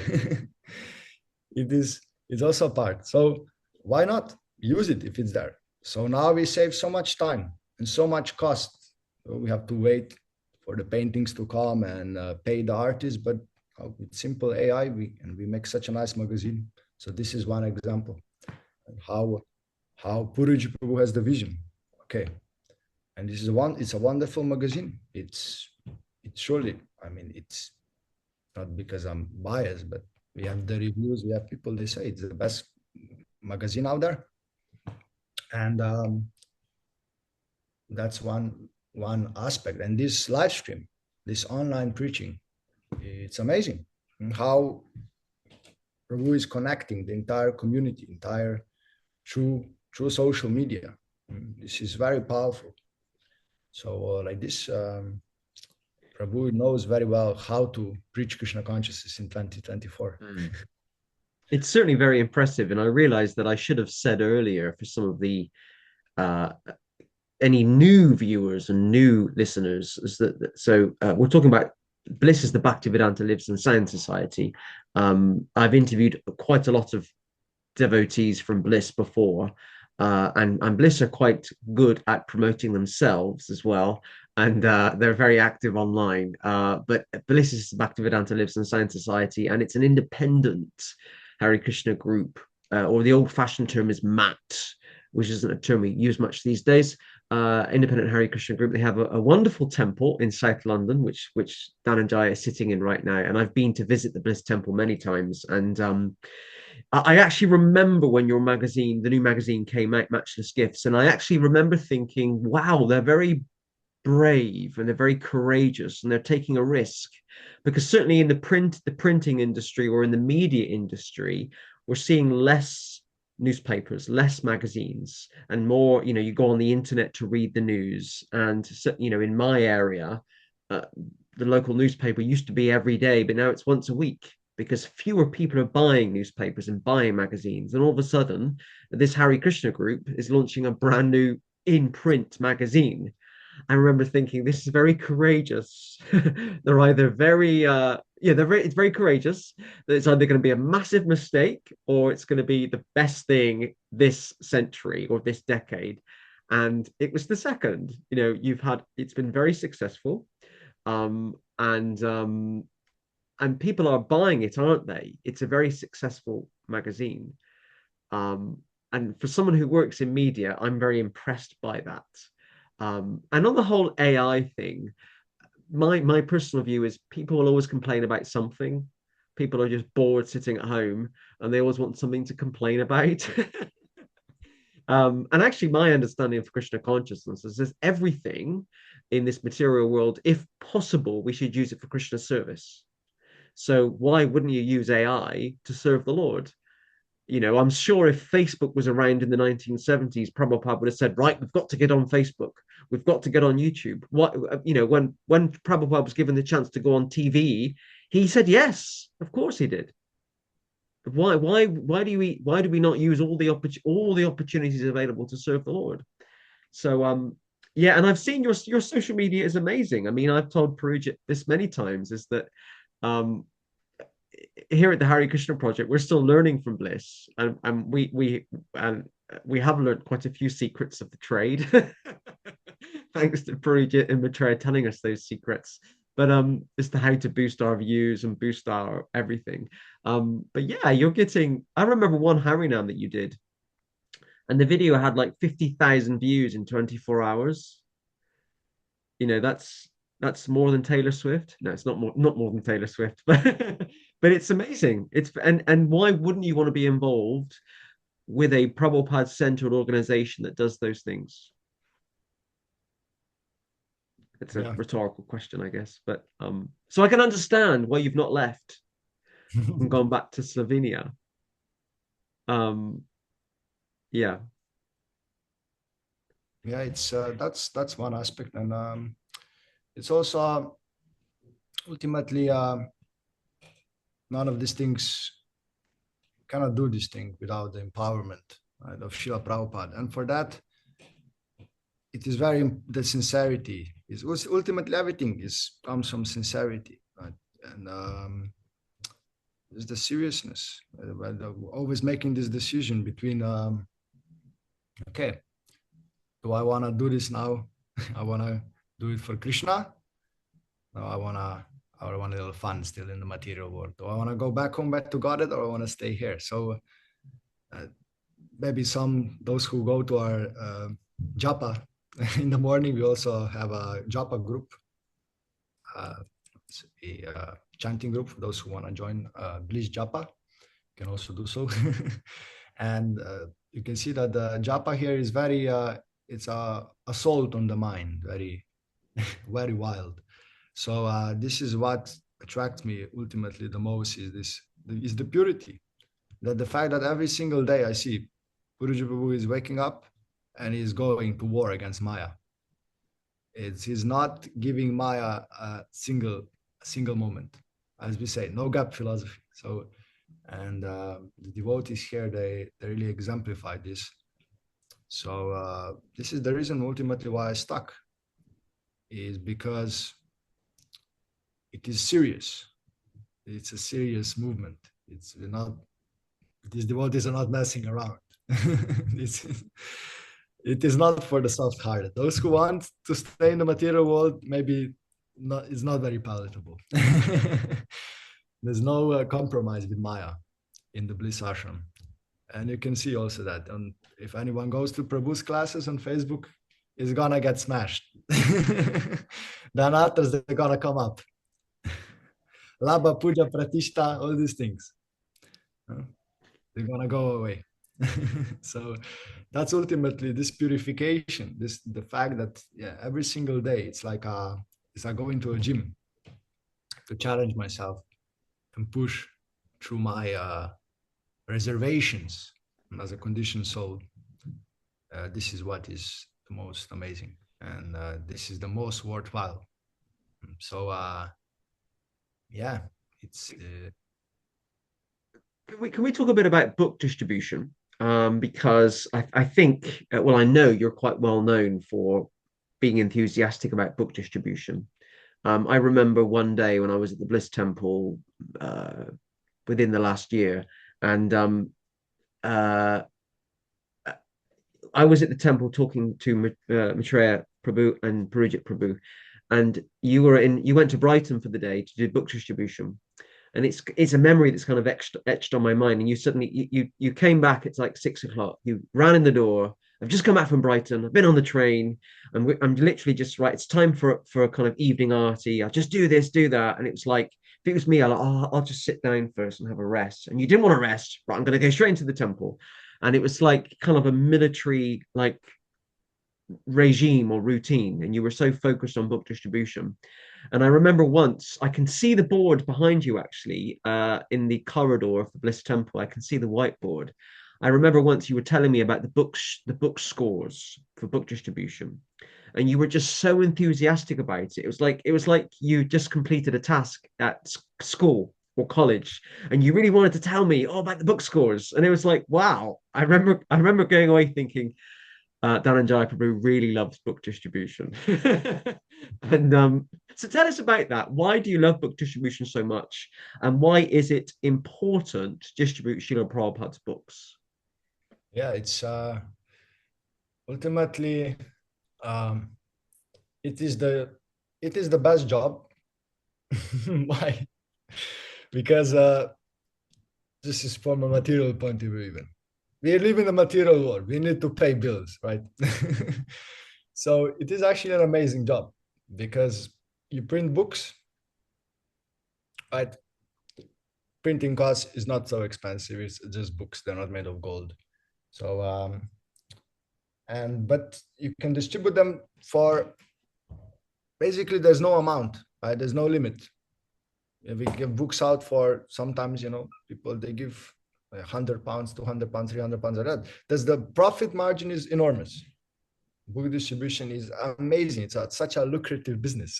It's also a part. So why not use it if it's there? So now we save so much time and so much cost. So we have to wait for the paintings to come and pay the artists, but with simple AI, we make such a nice magazine. So this is one example how Puruja Prabhu has the vision. Okay, and this is it's a wonderful magazine. It's surely, I mean, it's not because I'm biased, but we have the reviews, we have people, they say it's the best magazine out there. And that's one aspect. And this live stream, this online preaching, it's amazing how Prabhu is connecting the entire community, through social media. This is very powerful. So like this, Prabhu knows very well how to preach Krishna consciousness in 2024. It's certainly very impressive, and I realized that I should have said earlier for some of the uh, any new viewers and new listeners, is that we're talking about Bliss is the Bhaktivedanta Lives and Sound Society. I've interviewed quite a lot of devotees from Bliss before, and Bliss are quite good at promoting themselves as well, and they're very active online. But Bliss is Bhaktivedanta Lives and Sound Society, and it's an independent Hare Krishna group, or the old-fashioned term is MAT, which isn't a term we use much these days. Independent Hare Krishna group. They have a wonderful temple in South London, which Dan and Jai are sitting in right now, and I've been to visit the Bliss Temple many times, and I actually remember when your magazine, the new magazine came out, Matchless Gifts, and I actually remember thinking, wow, they're very brave and they're very courageous and they're taking a risk. Because certainly in the printing industry or in the media industry, we're seeing less newspapers, less magazines, and more, you go on the internet to read the news. And, in my area, uh, the local newspaper used to be every day, but now it's once a week because fewer people are buying newspapers and buying magazines. And all of a sudden, this Hare Krishna group is launching a brand new in print magazine. I remember thinking this is very courageous. They're either it's very courageous that it's either going to be a massive mistake or it's going to be the best thing this century or this decade. And it was the second. It's been very successful. Um, and and people are buying it, aren't they? It's a very successful magazine. Um, and for someone who works in media, I'm very impressed by that. And on the whole AI thing, my personal view is people will always complain about something. People are just bored sitting at home and they always want something to complain about. And actually, my understanding of Krishna consciousness is that everything in this material world, if possible, we should use it for Krishna service. So why wouldn't you use AI to serve the Lord? I'm sure if Facebook was around in the 1970s, Prabhupada would have said, right, we've got to get on Facebook. We've got to get on YouTube. When Prabhupada was given the chance to go on TV, he said yes. Of course he did. Why do we not use all the opportunities available to serve the Lord? So yeah, and I've seen your social media is amazing. I mean, I've told Parujit this many times, is that um here at the Hare Krishna Project, we're still learning from Bliss, and we have learned quite a few secrets of the trade, thanks to Purujit and Maitreya telling us those secrets. But as to how to boost our views and boost our everything. But yeah, you're getting. I remember one Harinam that you did, and the video had like 50,000 views in 24 hours. That's more than Taylor Swift. No, it's not more than Taylor Swift, but but it's amazing. And why wouldn't you want to be involved with a Prabhupada centered organization that does those things? It's a Yeah. rhetorical question, I guess. But so I can understand why you've not left and gone back to Slovenia. Um, yeah. Yeah, it's that's one aspect, and it's also ultimately none of these things cannot do this thing without the empowerment, right, of Srila Prabhupada, and for that it is very the sincerity is ultimately everything is comes from sincerity, right, and is the seriousness, always making this decision between okay, do I want to do this now? I want to do it for Krishna. No, I want a little fun still in the material world. Do I want to go back home, back to Godhead, or I want to stay here? So maybe those who go to our japa in the morning, we also have a japa group, it's a chanting group for those who want to join Bliss Japa. Can also do so. And you can see that the japa here is very it's a assault on the mind, very very wild. So this is what attracts me ultimately the most, is the purity, that the fact that every single day I see Guruji Prabhu is waking up and he's going to war against Maya. He's not giving Maya a single moment, as we say, no gap philosophy. And the devotees here, they really exemplify this. So this is the reason ultimately why I stuck, is because it is serious. It's a serious movement. It's not, these devotees are not messing around. it's, it is not for the soft-hearted. Those who want to stay in the material world, maybe not, it's not very palatable. There's no compromise with Maya in the Bliss Ashram. And you can see also that. And if anyone goes to Prabhu's classes on Facebook, is gonna get smashed. The anarthas, they're gonna come up. Labha, puja, pratishta, all these things. They're gonna go away. So that's ultimately this purification, this the fact that every single day it's like going to a gym to challenge myself and push through my reservations as a conditioned soul. This is what is the most amazing, and this is the most worthwhile. So yeah, it's Can we talk a bit about book distribution? Because I think, well, I know you're quite well known for being enthusiastic about book distribution. I remember one day when I was at the Bliss Temple within the last year, and uh, I was at the temple talking to Maitreya Prabhu and Parijit Prabhu, and you went to Brighton for the day to do book distribution, and it's a memory that's kind of etched on my mind. And you suddenly you came back. It's like 6 o'clock. You ran in the door. I've just come back from Brighton. I've been on the train. I'm literally just right. It's time for a kind of evening arty. I just do this, do that, and it was like if it was me, I'll just sit down first and have a rest. And you didn't want to rest, right? I'm going to go straight into the temple, and it was like kind of a military like regime or routine, and you were so focused on book distribution. And I remember once, I can see the board behind you actually, in the corridor of the Bliss Temple. I can see the whiteboard. I remember once you were telling me about the book scores for book distribution, and you were just so enthusiastic about it. It was like you just completed a task at school or college, and you really wanted to tell me all about the book scores. And it was like, wow. I remember going away thinking, Dhananjaya Prabhu really loves book distribution. And so tell us about that. Why do you love book distribution so much? And why is it important to distribute Srila Prabhupada's books? yeah, it's ultimately um, it is the best job. Why? Because this is from a material point of view. Even we live in a material world, we need to pay bills, right? So it is actually an amazing job because you print books, right? Printing cost is not so expensive. It's just books, they're not made of gold. So but you can distribute them for basically there's no amount, right? There's no limit. We give books out for sometimes, people they give £100, £200, £300 a read. The profit margin is enormous. Book distribution is amazing. It's such a lucrative business.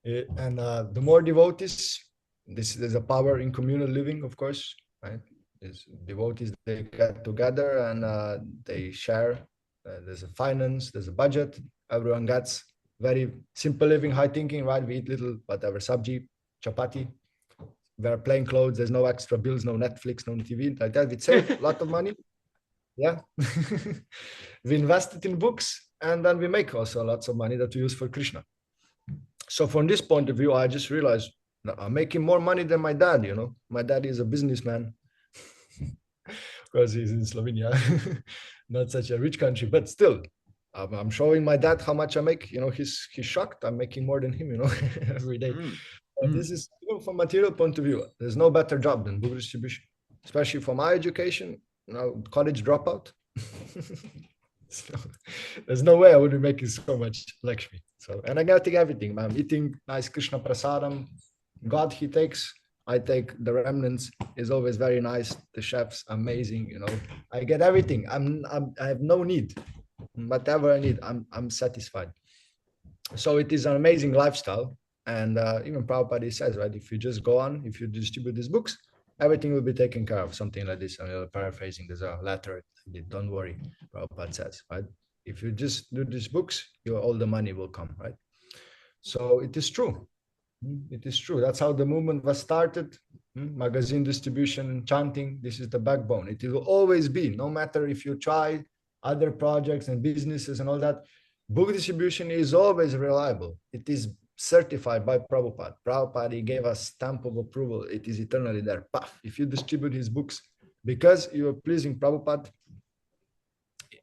And the more devotees, there's a power in communal living, of course, right? There's devotees, they get together and they share. There's a finance, there's a budget. Everyone gets very simple living, high thinking, right? We eat little, whatever, sabji, chapati. Wear plain clothes. There's no extra bills, no Netflix, no TV, like that. We save a lot of money. Yeah. We invest it in books and then we make also lots of money that we use for Krishna. So from this point of view, I just realized I'm making more money than my dad, My dad is a businessman because he's in Slovenia, not such a rich country, but still, I'm showing my dad how much I make. He's shocked. I'm making more than him, every day. This is from material point of view. There's no better job than book distribution, especially for my education. College dropout. So, there's no way I would be making so much Lakshmi. So, and I'm getting everything. I'm eating nice Krishna prasadam. God, he takes. I take the remnants. Is always very nice. The chef's amazing. I get everything. I have no need. Whatever I need, I'm satisfied. So it is an amazing lifestyle. And even Prabhupada says, right, if you just go on, if you distribute these books, everything will be taken care of, something like this. I'm paraphrasing, there's a letter Don't worry, Prabhupada says, right? If you just do these books, all the money will come, right? So it is true. It is true. That's how the movement was started. Magazine distribution, chanting, this is the backbone. It will always be, no matter if you try other projects and businesses and all that, book distribution is always reliable. It is certified by Prabhupada. Prabhupada, he gave us stamp of approval. It is eternally there. Puff. If you distribute his books because you are pleasing Prabhupada,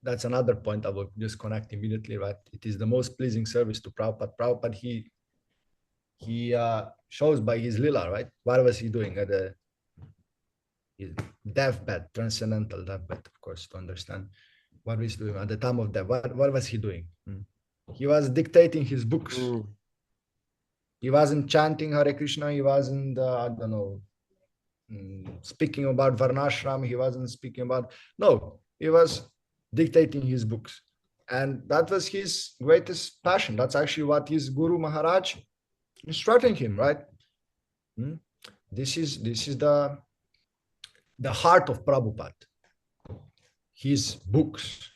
that's another point I will just connect immediately, right? It is the most pleasing service to Prabhupada. Prabhupada, he shows by his lila, right? What was he doing at the deathbed, transcendental deathbed, of course, to understand what was he doing at the time of death. What was he doing? He was dictating his books. He wasn't chanting Hare Krishna. He wasn't, I don't know, speaking about Varnashram. He wasn't speaking about, no, he was dictating his books. And that was his greatest passion. That's actually what his Guru Maharaj instructing him, right? This is the heart of Prabhupada. His books.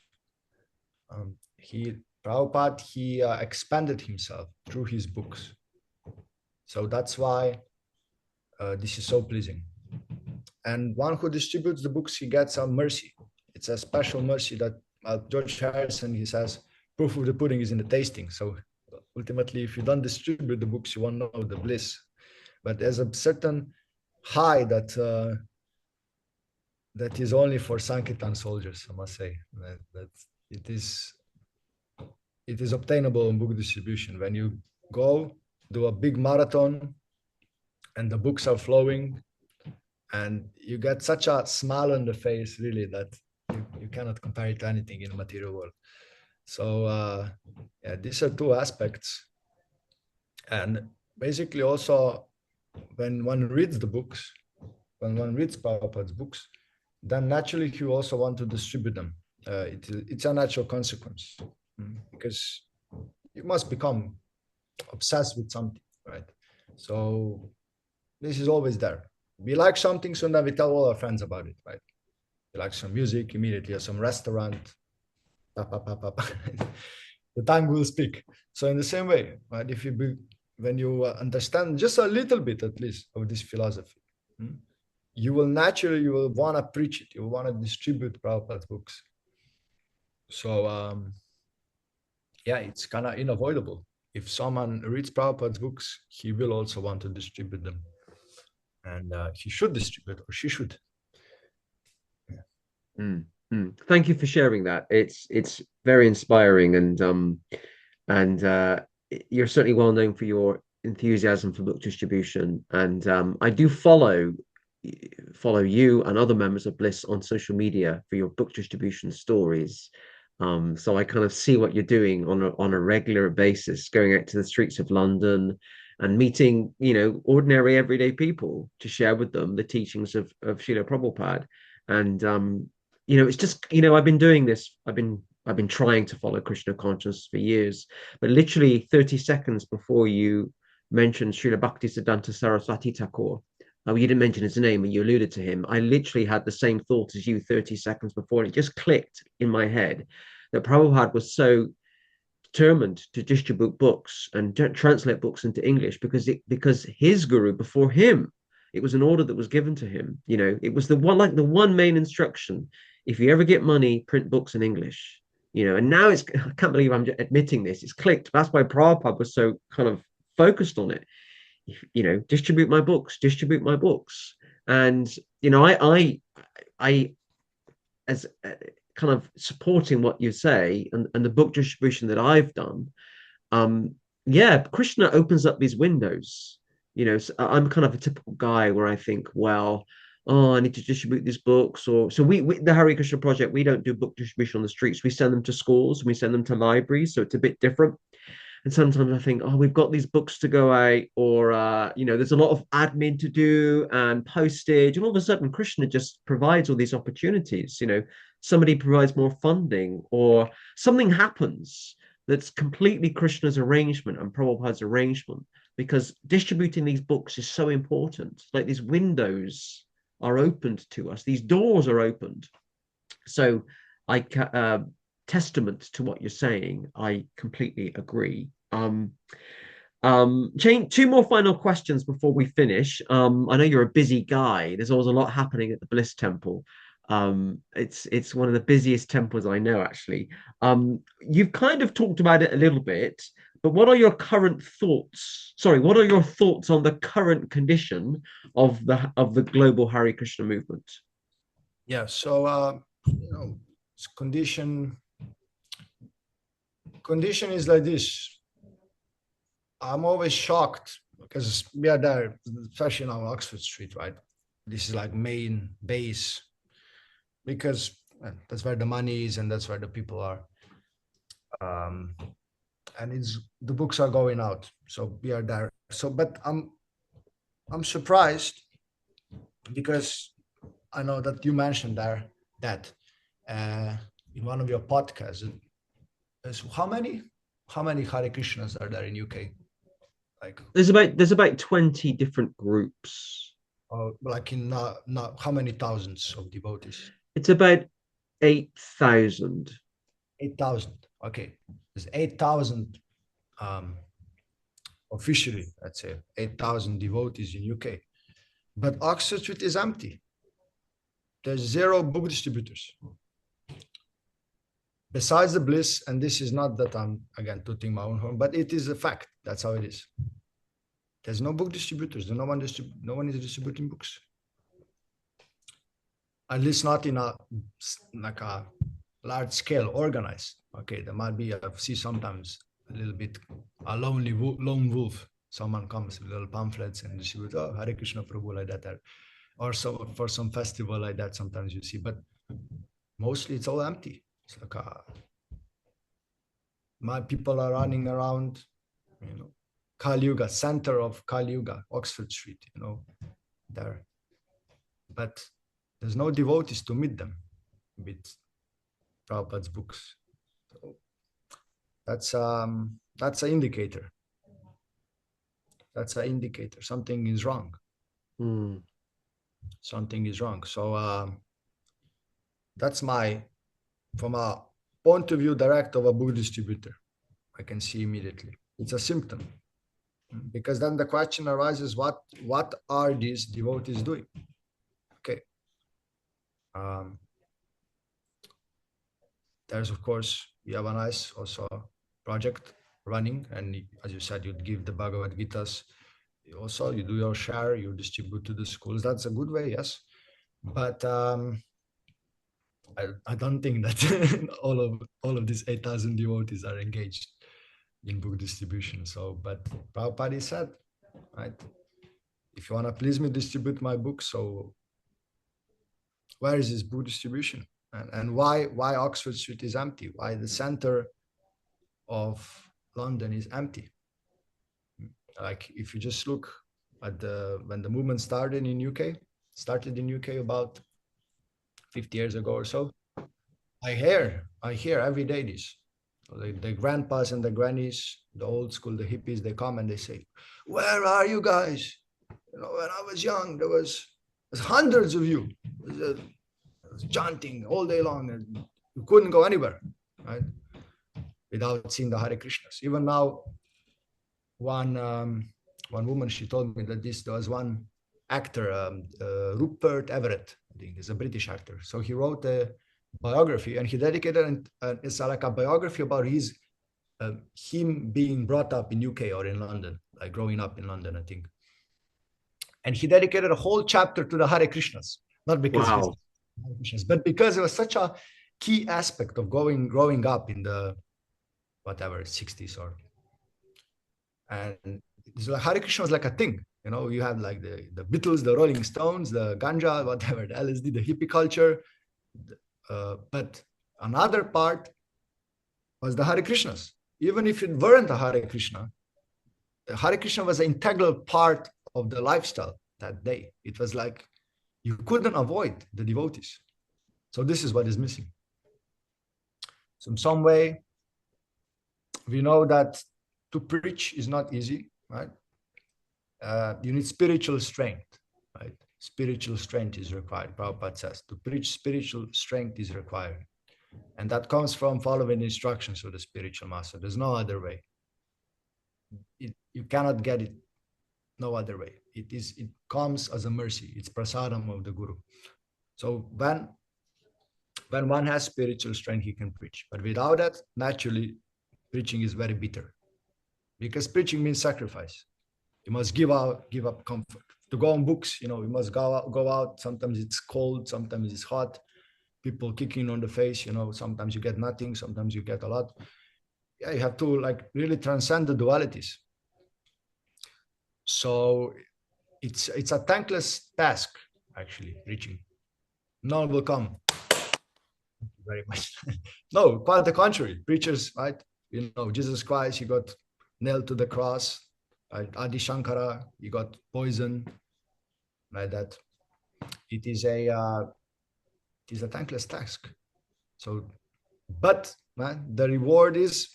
Prabhupada, he expanded himself through his books. So that's why this is so pleasing. And one who distributes the books, he gets some mercy. It's a special mercy that George Harrison, he says, proof of the pudding is in the tasting. So ultimately, if you don't distribute the books, you won't know the bliss. But there's a certain high that that is only for Sankirtan soldiers, I must say. That it is obtainable in book distribution. When you go do a big marathon and the books are flowing and you get such a smile on the face, really, that you cannot compare it to anything in the material world. So yeah, these are two aspects. And basically also when one reads the books, when one reads Prabhupada's books, then naturally you also want to distribute them. It's a natural consequence because you must become obsessed with something, right? So this is always there. We like something, so then we tell all our friends about it, right? We like some music, immediately, or some restaurant, the tongue will speak. So in the same way, right? When you understand just a little bit, at least, of this philosophy, you will want to preach it. You will want to distribute Prabhupada's books. So yeah, it's kind of unavoidable. If someone reads Prabhupada's books, he will also want to distribute them, and he should distribute, or she should. Yeah. Thank you for sharing that. It's very inspiring, and you're certainly well known for your enthusiasm for book distribution. And I do follow you and other members of Bliss on social media for your book distribution stories. So I kind of see what you're doing on a regular basis, going out to the streets of London and meeting, ordinary everyday people to share with them the teachings of Srila Prabhupada. And it's just, I've been doing this. I've been trying to follow Krishna consciousness for years, but literally 30 seconds before you mentioned Srila Bhaktisiddhanta Saraswati Thakur, you didn't mention his name and you alluded to him. I literally had the same thought as you 30 seconds before. It just clicked in my head that Prabhupada was so determined to distribute books and translate books into English because his guru before him, it was an order that was given to him. It was the one main instruction. If you ever get money, print books in English. And now I can't believe I'm admitting this. It's clicked. That's why Prabhupada was so kind of focused on it. Distribute my books. And I as kind of supporting what you say and the book distribution that I've done. Yeah, Krishna opens up these windows. So I'm kind of a typical guy where I think, well, I need to distribute these books. So we the Hare Krishna project, we don't do book distribution on the streets. We send them to schools and we send them to libraries. So it's a bit different. And sometimes I think, we've got these books to go out, or there's a lot of admin to do and postage, and all of a sudden Krishna just provides all these opportunities. Somebody provides more funding, or something happens that's completely Krishna's arrangement and Prabhupada's arrangement, because distributing these books is so important. Like, these windows are opened to us, these doors are opened. So testament to what you're saying. I completely agree. Jane, two more final questions before we finish. I know you're a busy guy. There's always a lot happening at the Bliss Temple. It's one of the busiest temples I know, actually. You've kind of talked about it a little bit, but what are your current thoughts? Sorry, what are your thoughts on the current condition of the global Hare Krishna movement? Yeah. So condition is like this. I'm always shocked because we are there, especially now Oxford Street, right? This is like main base because that's where the money is and that's where the people are. And the books are going out, so we are there. So, but I'm surprised because I know that you mentioned there that in one of your podcasts, how many Hare Krishnas are there in UK? Like there's about 20 different groups. Like in not how many thousands of devotees? It's about 8,000. 8,000. Okay, there's 8,000 officially. Let's say 8,000 devotees in UK, but Oxford Street is empty. There's 0 book distributors. Besides the Bliss, and this is not that I'm again tooting my own horn, but it is a fact. That's how it is. There's no book distributors. No one is distributing books. At least not in a large scale, organized. Okay, there might be. I see sometimes a little bit a lone wolf. Someone comes with little pamphlets and distribute. Oh, Hare Krishna Prabhu, like that, or so for some festival like that. Sometimes you see, but mostly it's all empty. It's like my people are running around, Kali Yuga, center of Kali Yuga, Oxford Street, there. But there's no devotees to meet them with Prabhupada's books. So that's an indicator. That's an indicator. Something is wrong. Mm. Something is wrong. So that's from a point of view direct of a book distributor, I can see immediately. It's a symptom. Because then the question arises, what are these devotees doing? Okay. There's, of course, you have a nice also project running. And as you said, you'd give the Bhagavad Gitas. Also, you do your share, you distribute to the schools. That's a good way, yes. But I don't think that all of these 8,000 devotees are engaged in book distribution. So, but Prabhupada said, right, if you want to please me, distribute my book. So where is this book distribution? And why Oxford Street is empty? Why the center of London is empty? Like if you just look at when the movement started in UK about 50 years ago or so, I hear every day this. The grandpas and the grannies, the old school, the hippies, they come and they say, "Where are you guys? When I was young, there's hundreds of you. It was chanting all day long, and you couldn't go anywhere, right? Without seeing the Hare Krishnas." Even now, one woman, she told me that there was one actor, Rupert Everett, I think he's a British actor. So he wrote a biography and he dedicated, and it's like a biography about him being brought up in UK or in London, like growing up in London, I think. And he dedicated a whole chapter to the Hare Krishnas, not because he's Hare Krishnas, but because it was such a key aspect of growing up in the whatever 60s and it's like Hare Krishna was like a thing. You had like the Beatles, the Rolling Stones, the ganja, whatever, the LSD, the hippie culture. But another part was the Hare Krishnas. Even if it weren't a Hare Krishna, the Hare Krishna was an integral part of the lifestyle that day. It was like you couldn't avoid the devotees. So this is what is missing. So in some way, we know that to preach is not easy, right? You need spiritual strength, right? spiritual strength is required. Prabhupada says to preach, spiritual strength is required. And that comes from following the instructions of the spiritual master. There's no other way. You cannot get it no other way. It comes as a mercy. It's prasadam of the Guru. So when one has spiritual strength, he can preach. But without that, naturally, preaching is very bitter. Because preaching means sacrifice. You must give up comfort. To go on books, you must go out. Sometimes it's cold, sometimes it's hot. People kicking on the face, sometimes you get nothing, sometimes you get a lot. Yeah, you have to really transcend the dualities. So it's a thankless task, actually, preaching. None will come. Thank you very much. No, quite the contrary. Preachers, right? Jesus Christ, he got nailed to the cross. Right? Adi Shankara, he got poisoned. Like that. It is a thankless task. So, but the reward is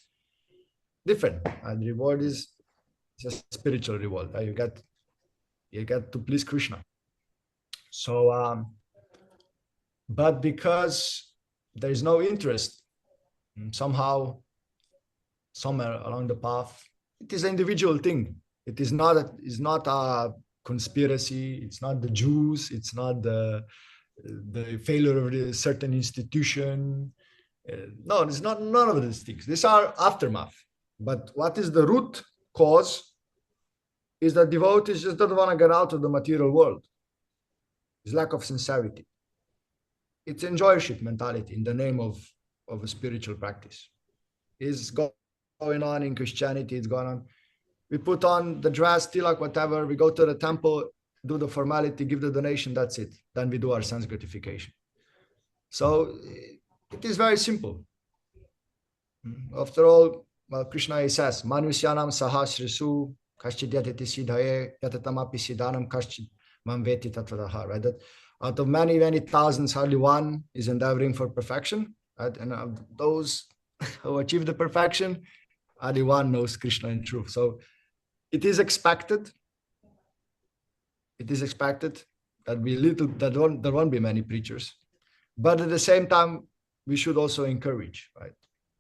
different. And the reward is a spiritual reward. You get to please Krishna. So, but because there is no interest, somehow, somewhere along the path, it is an individual thing. It is not a conspiracy. It's not the Jews. It's not the failure of a certain institution. No, it's not none of these things. These are aftermath. But what is the root cause is that devotees just don't want to get out of the material world. It's lack of sincerity. It's enjoyership mentality in the name of a spiritual practice. It's going on in Christianity. It's going on. We put on the dress, tilak, whatever. We go to the temple, do the formality, give the donation. That's it. Then we do our sense gratification. So it is very simple. After all, well, Krishna says, Manusyanam sahasrisu kaschid yatati siddhaye yatatamapi siddhanam kaschid mamveti tatvadaha. Right? That out of many, many thousands, hardly one is endeavoring for perfection. Right? And of those who achieve the perfection, only one knows Krishna in truth. So it is expected. It is expected that there won't be many preachers. But at the same time, we should also encourage, right?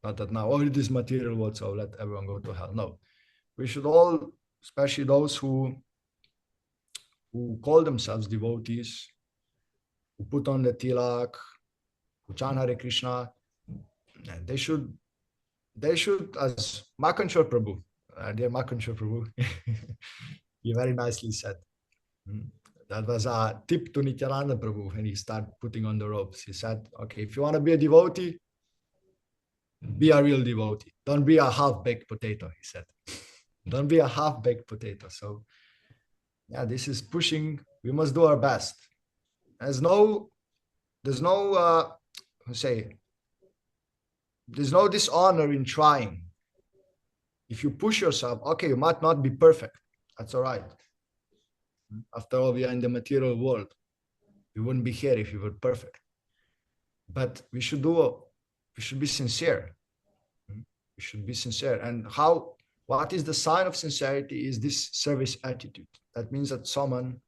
Not that now, it is material world, so let everyone go to hell. No. We should all, especially those who call themselves devotees, who put on the tilak, who chant Hare Krishna, they should, as Makanchor Prabhu, dear Makanchor Prabhu, he very nicely said, that was a tip to Nityananda Prabhu when he started putting on the ropes. He said, okay, if you want to be a devotee, be a real devotee. Don't be a half-baked potato, he said. Don't be a half-baked potato. So, yeah, this is pushing. We must do our best. There's no dishonor in trying. If you push yourself, okay, you might not be perfect. That's all right. After all, we are in the material world. We wouldn't be here if we were perfect. But we should be sincere. We should be sincere. And what is the sign of sincerity is this service attitude. That means that someone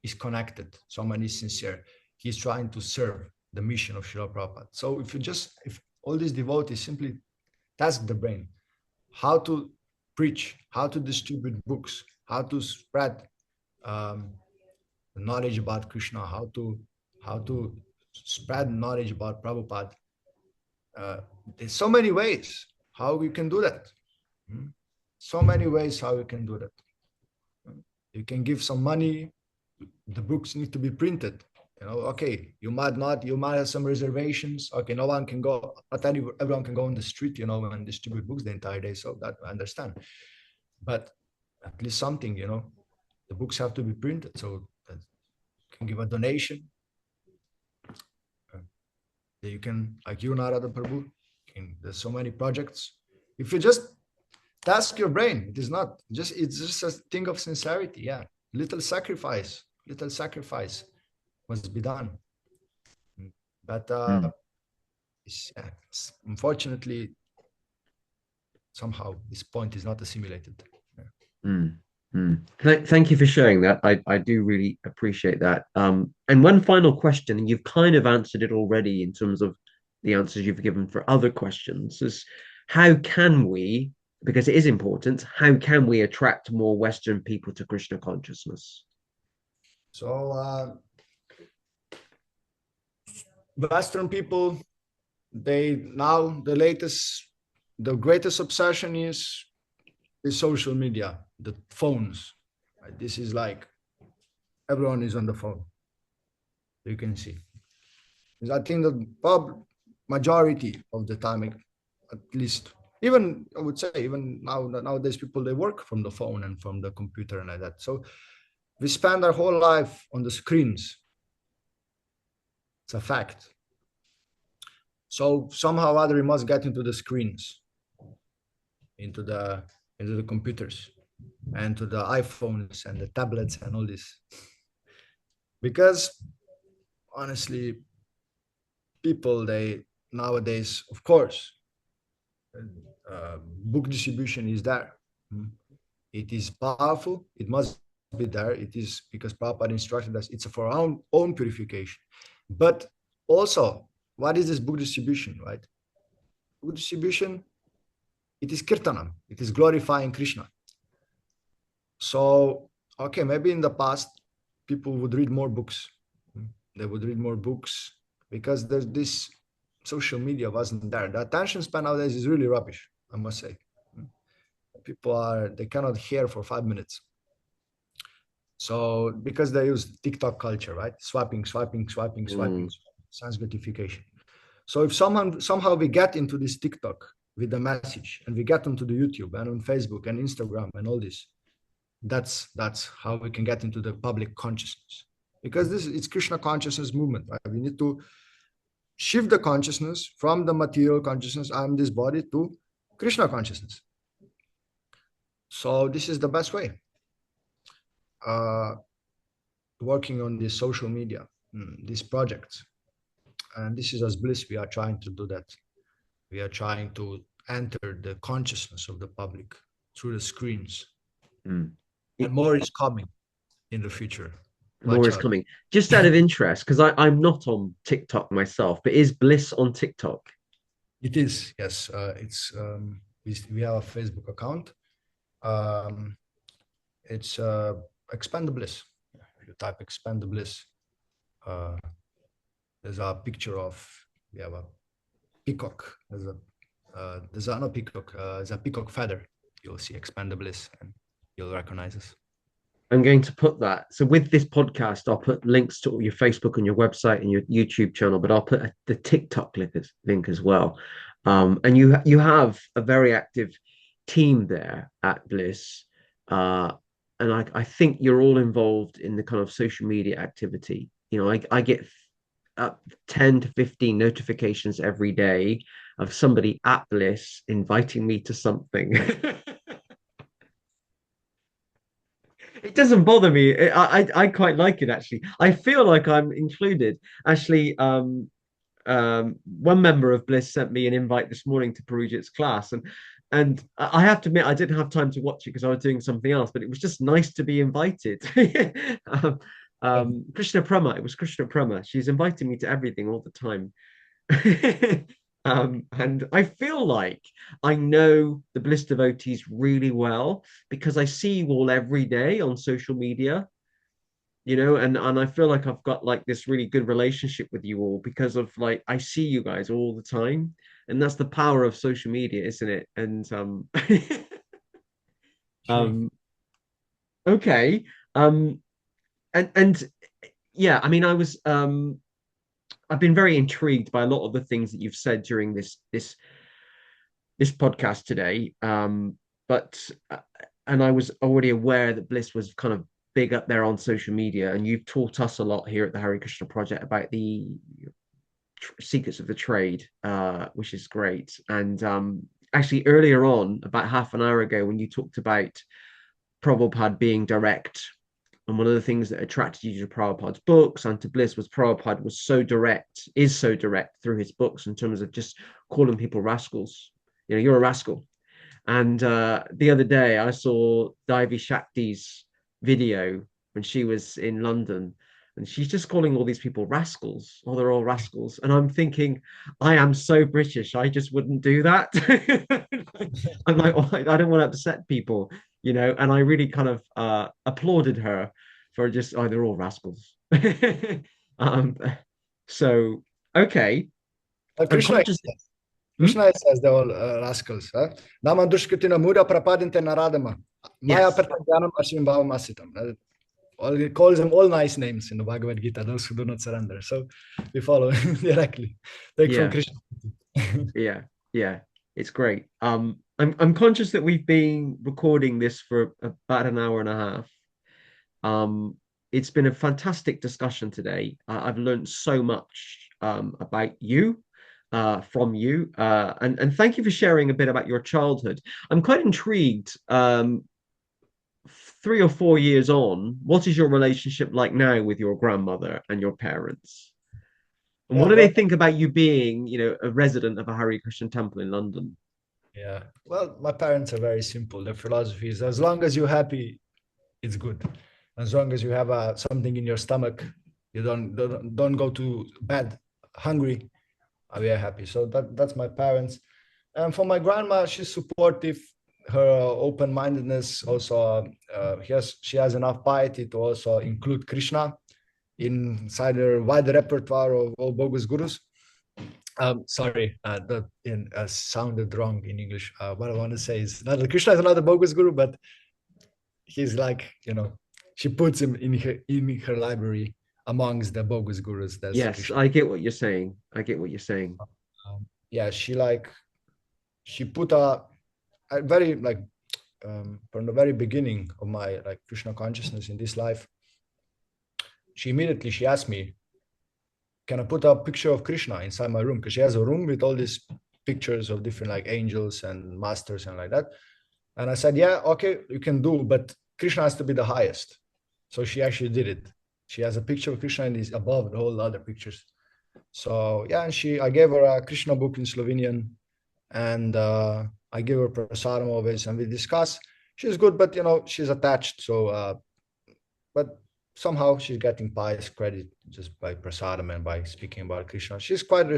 is connected, someone is sincere. He's trying to serve the mission of Srila Prabhupada. So if all these devotees simply task the brain, how to preach, how to distribute books, how to spread knowledge about Krishna, how to spread knowledge about Prabhupada. There's so many ways how we can do that. So many ways how we can do that. You can give some money. The books need to be printed. Okay, you might have some reservations. Okay, no one can go, not everyone can go on the street, and distribute books the entire day. So that I understand. But at least something, the books have to be printed. So that you can give a donation. You can, like you, Narada Prabhu, there's so many projects. If you just task your brain, it's just a thing of sincerity. Yeah, little sacrifice must be done. But unfortunately, somehow this point is not assimilated. Mm. Thank you for sharing that. I do really appreciate that. And one final question, and you've kind of answered it already in terms of the answers you've given for other questions, is how can we, because it is important, how can we attract more Western people to Krishna consciousness? So Western people, they now the greatest obsession is social media, the phones. Right? This is like everyone is on the phone. You can see. I think the majority of the time, at least, even I would say, even nowadays, people they work from the phone and from the computer and like that. So we spend our whole life on the screens. It's a fact. So somehow or other, we must get into the screens, into the computers, and to the iPhones and the tablets and all this. Because honestly, people they nowadays, of course, book distribution is there. It is powerful. It must be there. It is because Prabhupada instructed us. It's for our own purification. But also, what is this book distribution, right? Book distribution, it is kirtanam. It is glorifying Krishna. So, okay, maybe in the past, people would read more books. They would read more books because there's this social media wasn't there. The attention span nowadays is really rubbish, I must say. People they cannot hear for 5 minutes. So because they use TikTok culture, right? Swiping, sense gratification. So if somehow we get into this TikTok with the message and we get onto the YouTube and on Facebook and Instagram and all this, that's how we can get into the public consciousness. Because it's Krishna consciousness movement, right? We need to shift the consciousness from the material consciousness, I'm this body, to Krishna consciousness. So this is the best way. Working on this social media, these projects. And this is as Bliss, we are trying to do that. We are trying to enter the consciousness of the public through the screens. And more is coming in the future. More is coming. Just out of interest, because I'm not on TikTok myself, but is Bliss on TikTok? It is, yes. It's we have a Facebook account. It's Expand the Bliss. If you type Expand the Bliss, there's a picture of, we have a peacock. There's a no peacock. There's a peacock feather. You'll see Expand the Bliss, and you'll recognize us. I'm going to put that. So with this podcast, I'll put links to your Facebook and your website and your YouTube channel, but I'll put the TikTok link as well. And you have a very active team there at Bliss. And I think you're all involved in the kind of social media activity. You know, I get up 10 to 15 notifications every day of somebody at Bliss inviting me to something. It doesn't bother me. I quite like it actually. I feel like I'm included. Actually, one member of Bliss sent me an invite this morning to Parujit's class, and I have to admit I didn't have time to watch it because I was doing something else. But it was just nice to be invited. Krishna Prema, it was Krishna Prema. She's inviting me to everything all the time. And I feel like I know the Bliss devotees really well because I see you all every day on social media, you know, and I feel like I've got like this really good relationship with you all because of like I see you guys all the time, and that's the power of social media, isn't it? And um okay. And yeah, I mean I've been very intrigued by a lot of the things that you've said during this podcast today. But and I was already aware that Bliss was kind of big up there on social media, and you've taught us a lot here at the Hare Krishna Project about the secrets of the trade, which is great. And actually, earlier on, about half an hour ago, when you talked about Prabhupada being direct, and one of the things that attracted you to Prabhupada's books and to Bliss was Prabhupada was so direct, is so direct through his books in terms of just calling people rascals. You know, you're a rascal. And the other day, I saw Divy Shakti's video when she was in London, and she's just calling all these people rascals. Oh, they're all rascals. And I'm thinking, I am so British, I just wouldn't do that. I'm like, oh, I don't want to upset people, and I really kind of applauded her for just, oh, they're all rascals. um, so, okay. I'm Krishna conscious. Hmm? Krishna says they're all rascals. Nama dushkitina muda prapadinte naradama. Maya Yes. pertanyanam ashimbavam asitam. It calls them all nice names in the Bhagavad Gita, those who do not surrender. So we follow directly. Take from Yeah. Krishna. Yeah. Yeah. It's great. I'm conscious that we've been recording this for about an hour and a half. It's been a fantastic discussion today. I've learned so much about you, from you, and thank you for sharing a bit about your childhood. I'm quite intrigued. 3 or 4 years on, what is your relationship like now with your grandmother and your parents? And what Yeah, do they well, think about you being, a resident of a Hare Krishna temple in London? yeah. Well, my parents are very simple. Their philosophy is as long as you're happy, it's good. As long as you have something in your stomach, you don't go to bed hungry. We are happy. So that's my parents. And for my grandma, she's supportive. Her open-mindedness also. She has enough piety to also include Krishna inside her wide repertoire of all bogus gurus. Sorry, that sounded wrong in English. What I want to say is not that Krishna is not a bogus guru, but he's like, she puts him in her library amongst the bogus gurus. That's Yes, Krishna. I get what you're saying. I get what you're saying. Yeah, she put a very like from the very beginning of my like Krishna consciousness in this life. She asked me, can I put a picture of Krishna inside my room? Because she has a room with all these pictures of different like angels and masters and like that. And I said, yeah, okay, you can do, but Krishna has to be the highest. So she actually did it. She has a picture of Krishna and is above the whole other pictures. So yeah, and I gave her a Krishna book in Slovenian, and I give her prasadam always, and we discuss. She's good, but she's attached. So, but somehow she's getting pious credit just by prasadam and by speaking about Krishna. She's quite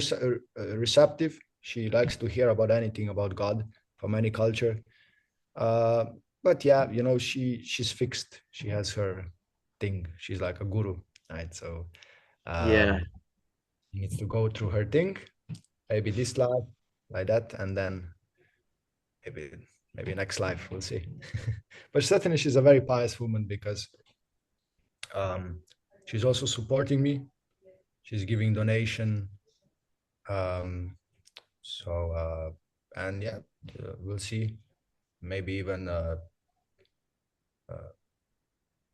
receptive. She likes to hear about anything about God from any culture. Uh, but yeah, she's fixed. She has her thing. She's like a guru, right? So Yeah. she needs to go through her thing, maybe this life, like that, and then maybe next life we'll see. But certainly she's a very pious woman because um, she's also supporting me. She's giving donation. Um, and yeah, we'll see. Maybe even uh,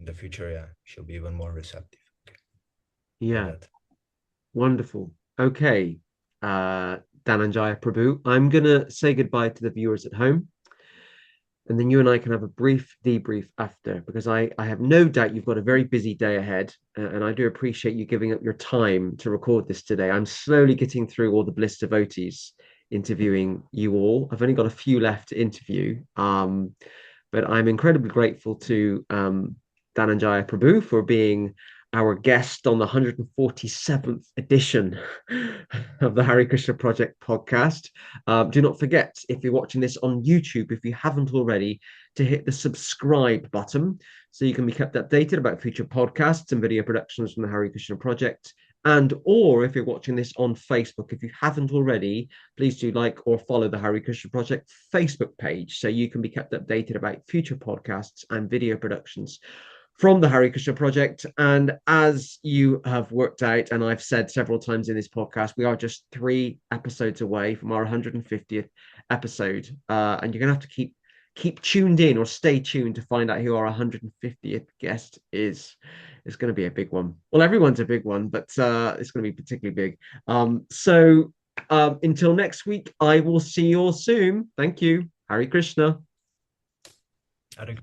in the future, yeah, she'll be even more receptive. Like Yeah. that. Wonderful. Okay. Uh, Dhananjaya Prabhu, I'm gonna say goodbye to the viewers at home, and then you and I can have a brief debrief after, because I have no doubt you've got a very busy day ahead, and I do appreciate you giving up your time to record this today. I'm slowly getting through all the Bliss devotees, interviewing you all. I've only got a few left to interview, but I'm incredibly grateful to Dhananjaya Prabhu for being our guest on the 147th edition of the Hare Krishna Project podcast. Do not forget, if you're watching this on YouTube, if you haven't already, to hit the subscribe button so you can be kept updated about future podcasts and video productions from the Hare Krishna Project. And or if you're watching this on Facebook, if you haven't already, please do like or follow the Hare Krishna Project Facebook page so you can be kept updated about future podcasts and video productions from the Hare Krishna Project. And as you have worked out, and I've said several times in this podcast, we are just 3 episodes away from our 150th episode. And you're going to have to keep tuned in, or stay tuned, to find out who our 150th guest is. It's going to be a big one. Well, everyone's a big one, but it's going to be particularly big. Until next week, I will see you all soon. Thank you. Hare Krishna. I think